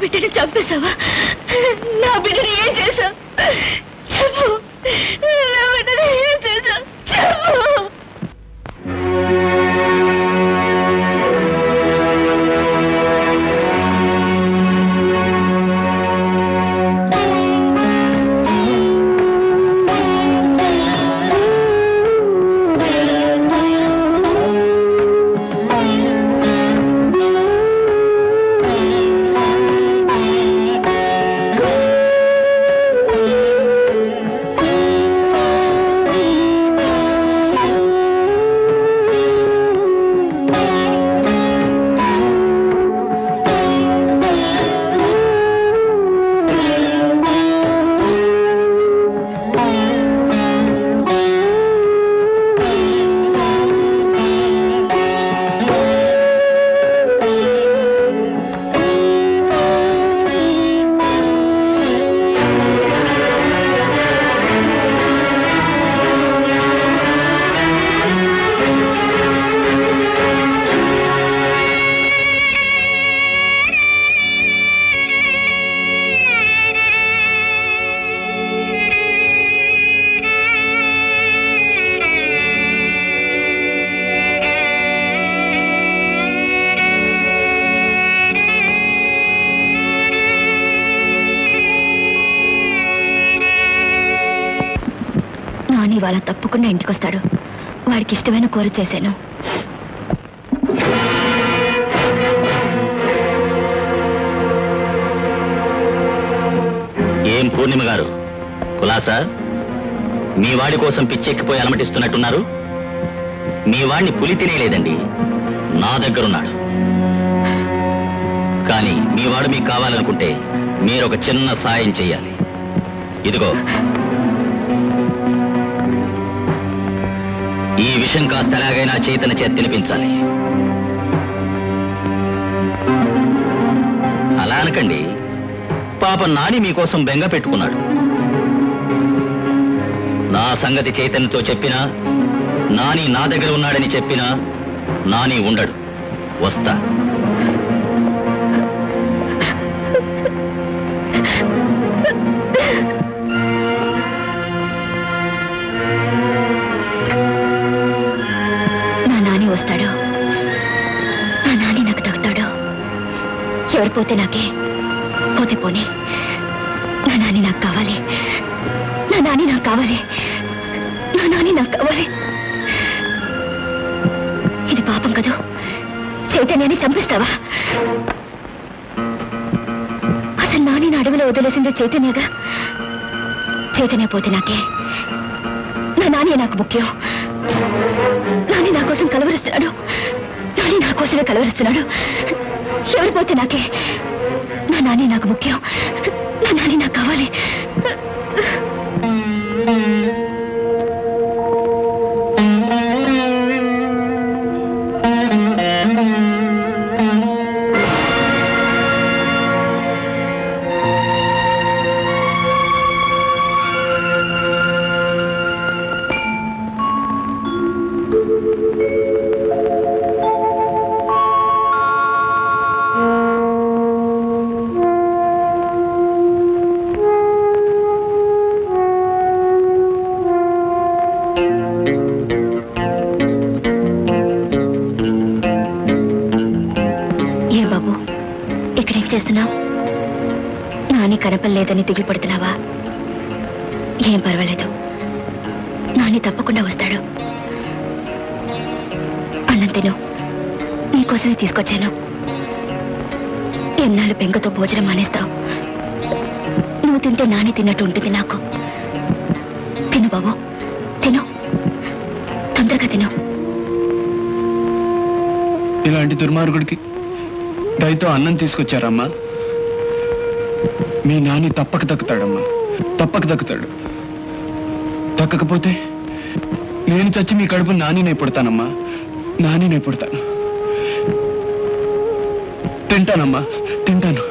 బిడ్డని చంపేశావా? నా బిడ్డని ఏం చేశావు చెప్పు. నా బిడ్డని ఏం చేశావు చెప్పు. ఇవాళ తప్పకుండా ఇంటికొస్తాడు. వాడికి ఇష్టమైన కూర చేశాను. ఏం పూర్ణిమ గారు, కులాసా మీ వాడి కోసం పిచ్చెక్కిపోయి అలమటిస్తున్నట్టున్నారు? మీ వాడిని పులి తినేలేదండి, నా దగ్గరున్నాడు. కానీ మీ వాడు మీకు కావాలనుకుంటే మీరొక చిన్న సాయం చెయ్యాలి. ఇదిగో ఈ విషయం కాస్త ఎలాగైనా చైతన్య చేతి తినిపించాలి. అలా అనకండి, పాప నాని మీకోసం బెంగ పెట్టుకున్నాడు. నా సంగతి చైతన్యతో చెప్పినా, నాని నా దగ్గర ఉన్నాడని చెప్పినా నాని ఉండడు. వస్తా. వస్తాడు. నా నాని నాకు దక్కుతాడు. ఎవరు పోతే నాకే, పోతే పోనీ. నా నాని నాకు కావాలి. నా నాని నాకు కావాలి. నా నాని నాకు కావాలి. ఇది పాపం కదూ. చైతన్యాన్ని చంపిస్తావా? అసలు నాని నా అడవిలో వదిలేసిందే చైతన్యగా. చైతన్య పోతే నాకే. నా నాని నాకు ముఖ్యం. నాని నా కోసం కలవరిస్తున్నాడు. నాని నా కోసమే కలవరిస్తున్నాడు. ఎవరు పోతే నాకే. నా నాని నాకు ముఖ్యం. నా నాని నాకు కావాలి. కనపడలేదని దిగులు పడుతున్నావా? ఏం పర్వాలేదు, నాని తప్పకుండా వస్తాడు. అన్నం తిను, నీకోసమే తీసుకొచ్చాను. ఎన్నాళ్ళు బెంగతో భోజనం మానేస్తావు. నువ్వు తింటే నాని తిన్నట్టు ఉంటుంది నాకు. తిను బాబు, తిను. తొందరగా తిను. ఇలాంటి దుర్మార్గుడికి దయతో అన్నం తీసుకొచ్చారమ్మా. మీ నాని తప్పక దక్కుతాడమ్మా, తప్పక దక్కుతాడు. దక్కకపోతే నేను చచ్చి మీ కడుపు నానినే పుడతానమ్మా, నానినే పుడతాను. తింటానమ్మా, తింటాను.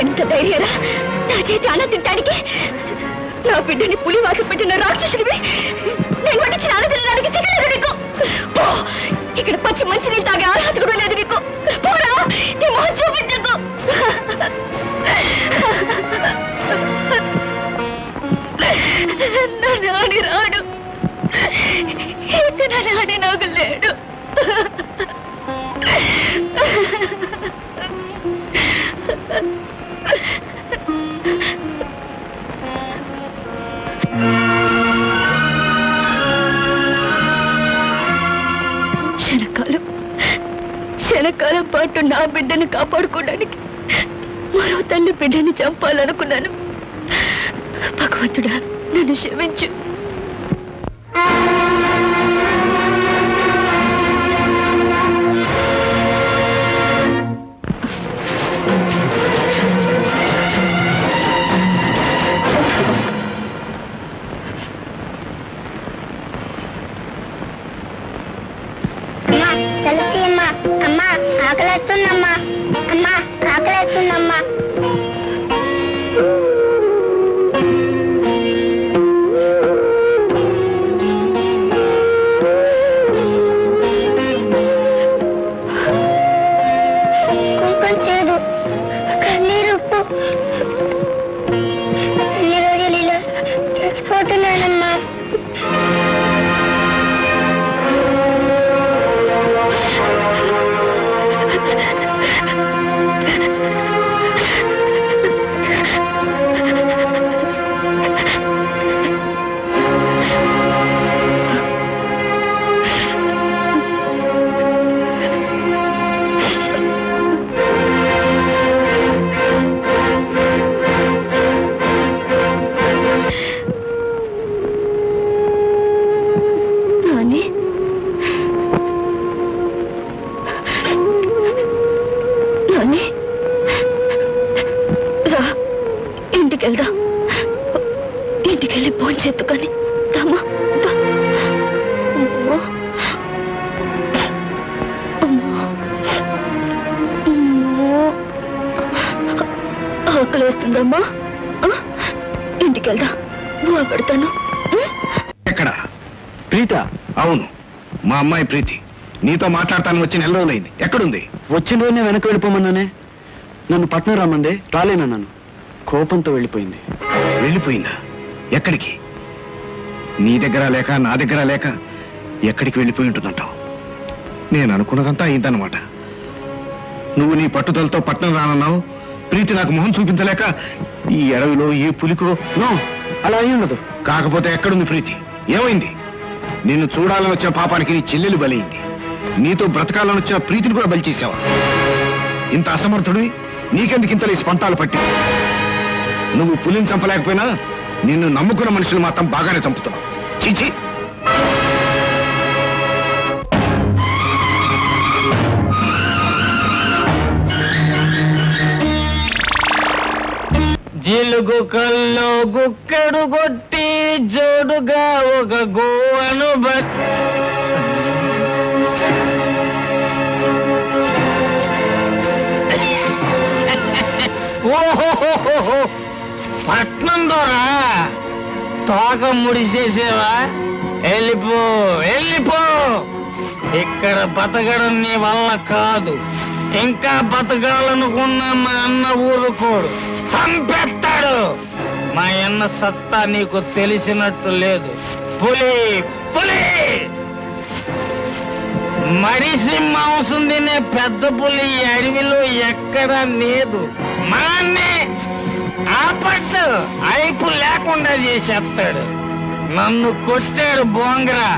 ఎంత ధైర్యరా నా చేతి అన్న తింటానికి? నా బిడ్డని పులి వాస పెట్టిన రాక్షసుడివి. నేను పట్టించిన అన్న తినడానికి తినలేదు నీకు. పో, ఇక్కడ పచ్చి మంచి నీళ్ళు తాగే అర్హత కూడా లేదు నీకు. పోరా, నీ మొహం చూపించకు. నా నాని రాడు, ఇక నా నాని నాకు లేడు. క్షణకాలం పాటు నా బిడ్డను కాపాడుకోవడానికి మరో తల్లి బిడ్డని చంపాలనుకున్నాను. భగవంతుడా, నన్ను క్షమించు. అమ్మా ఆకలేస్తుందమ్మా, అమ్మా ఆకలేస్తుందమ్మా. కుంకుమ చేదు, కన్నీరు ఉప్పు. అన్ని రోజులు ఇలా చచ్చిపోతున్నానమ్మా. ఇంటికెళ్ళి ఫోన్ చేద్దు కానీ తమ్మా. ఆకలి వేస్తుందమ్మా, ఇంటికెళ్దా, నువ్వు పెడతాను. ఎక్కడ? ప్రీత? అవును, మా అమ్మాయి ప్రీతి. నీతో మాట్లాడతాను వచ్చి నెల రోజులైంది. ఎక్కడుంది? వచ్చిన రోజునే వెనక్కి వెళ్ళిపోమన్నానే. నన్ను పట్నం రామందే, రాలేనన్నాను. కోపంతో వెళ్ళిపోయింది. వెళ్ళిపోయిందా? ఎక్కడికి? నీ దగ్గర లేక నా దగ్గర లేక ఎక్కడికి వెళ్ళిపోయి ఉంటుందంటావు? నేను అనుకున్నదంతా అయిందన్నమాట. నువ్వు నీ పట్టుదలతో పట్నం రానన్నావు. ప్రీతి నాకు మొహం చూపించలేక ఈ అడవిలో ఏ పులికో. నో, అలా అయి ఉండదు. కాకపోతే ఎక్కడుంది ప్రీతి? ఏమైంది? నిన్ను చూడాలని వచ్చిన పాపానికి నీ చెల్లెలు బలైంది. నీతో బ్రతకాలని వచ్చిన ప్రీతిని కూడా బలి చేసావా? ఇంత అసమర్థుడివి, నీకెందుకు ఇంత లేచి పంతాలు పట్టి? నువ్వు పులిని చంపలేకపోయినా నిన్ను నమ్ముకున్న మనుషులు మాత్రం బాగానే చంపుతున్నావు. చీచి! జిలుగు కల్లో గుక్కెడు కొట్టి జోడుగా ఒక గోవను బట్టి. ఓహో, పట్నం ద్వారా తోక ముడిసేసేవా? వెళ్ళిపో, వెళ్ళిపో. ఇక్కడ బతకడం నీ వల్ల కాదు. ఇంకా బతకాలనుకున్న మా అన్న ఊరుకోడు, చంపేస్తాడు. మా అన్న సత్తా నీకు తెలిసినట్టు లేదు. పులి, పులి, మడిసి మాంసం తినే పెద్ద పులి ఈ అడవిలో ఎక్కడా లేదు. మా అన్నే ఆపట్టు అయిపు లేకుండా చేసేస్తాడు. నన్ను కొట్టాడు బోంగరా,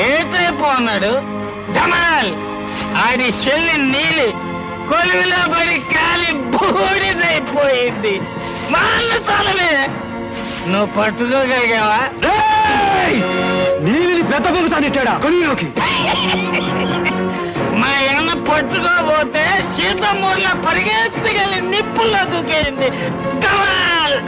ఏటైపోన్నాడు. జమాల్, ఆడి చెల్లి నీలి కొలువులో పడి కాలి బూడిదైపోయింది. మా అన్న చాలవే, నువ్వు పట్టుకోగలిగావా? నీళ్ళని పెద్ద పొగుతానెట్టాడా కొలువులోకి? మా అన్న పట్టుకోబోతే సీతమ్మూర్లో పరిగెత్తగలి నిప్పుల్లో దూకేసింది. కమాల్!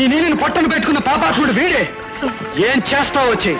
నీ నీళ్ళని పట్టును పెట్టుకున్న పాపాత్ముడు వీడే. ఏం చేస్తావు వచ్చి?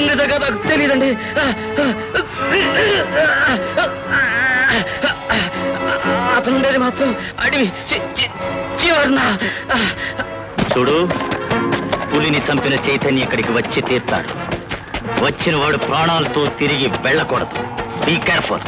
నిజంగా నాకు తెలియదండి. అతను ఉండేది మాత్రం అడవి చివరన. చూడు, పులిని చంపిన చైతన్య ఇక్కడికి వచ్చి తీర్తాడు. వచ్చిన వాడు ప్రాణాలతో తిరిగి వెళ్ళకూడదు. Be careful.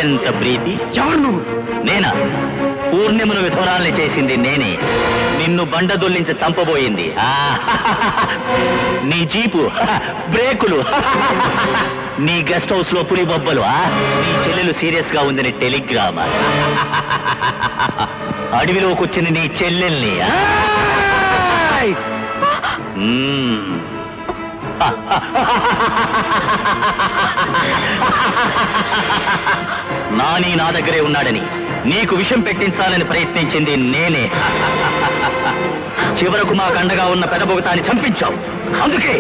ఎంత ప్రీతి! ఎవరు నువ్వు? నేనా? పూర్ణిమను విధవరాల్ని చేసింది నేనే. నిన్ను బండదొల్లించి చంపబోయింది నీ జీపు, బ్రేకులు, నీ గెస్ట్ హౌస్ లో పులి బొబ్బలు, నీ చెల్లెలు సీరియస్ గా ఉందని టెలిగ్రామా, అడవిలోకి వచ్చిన నీ చెల్లెల్ని నాని నా దగ్గరే ఉన్నాడని నీకు విషం పెట్టించాలని ప్రయత్నించింది నేనే. చివరకు మాకు అండగా ఉన్న పెదబొగతాన్ని చంపించావు. అందుకే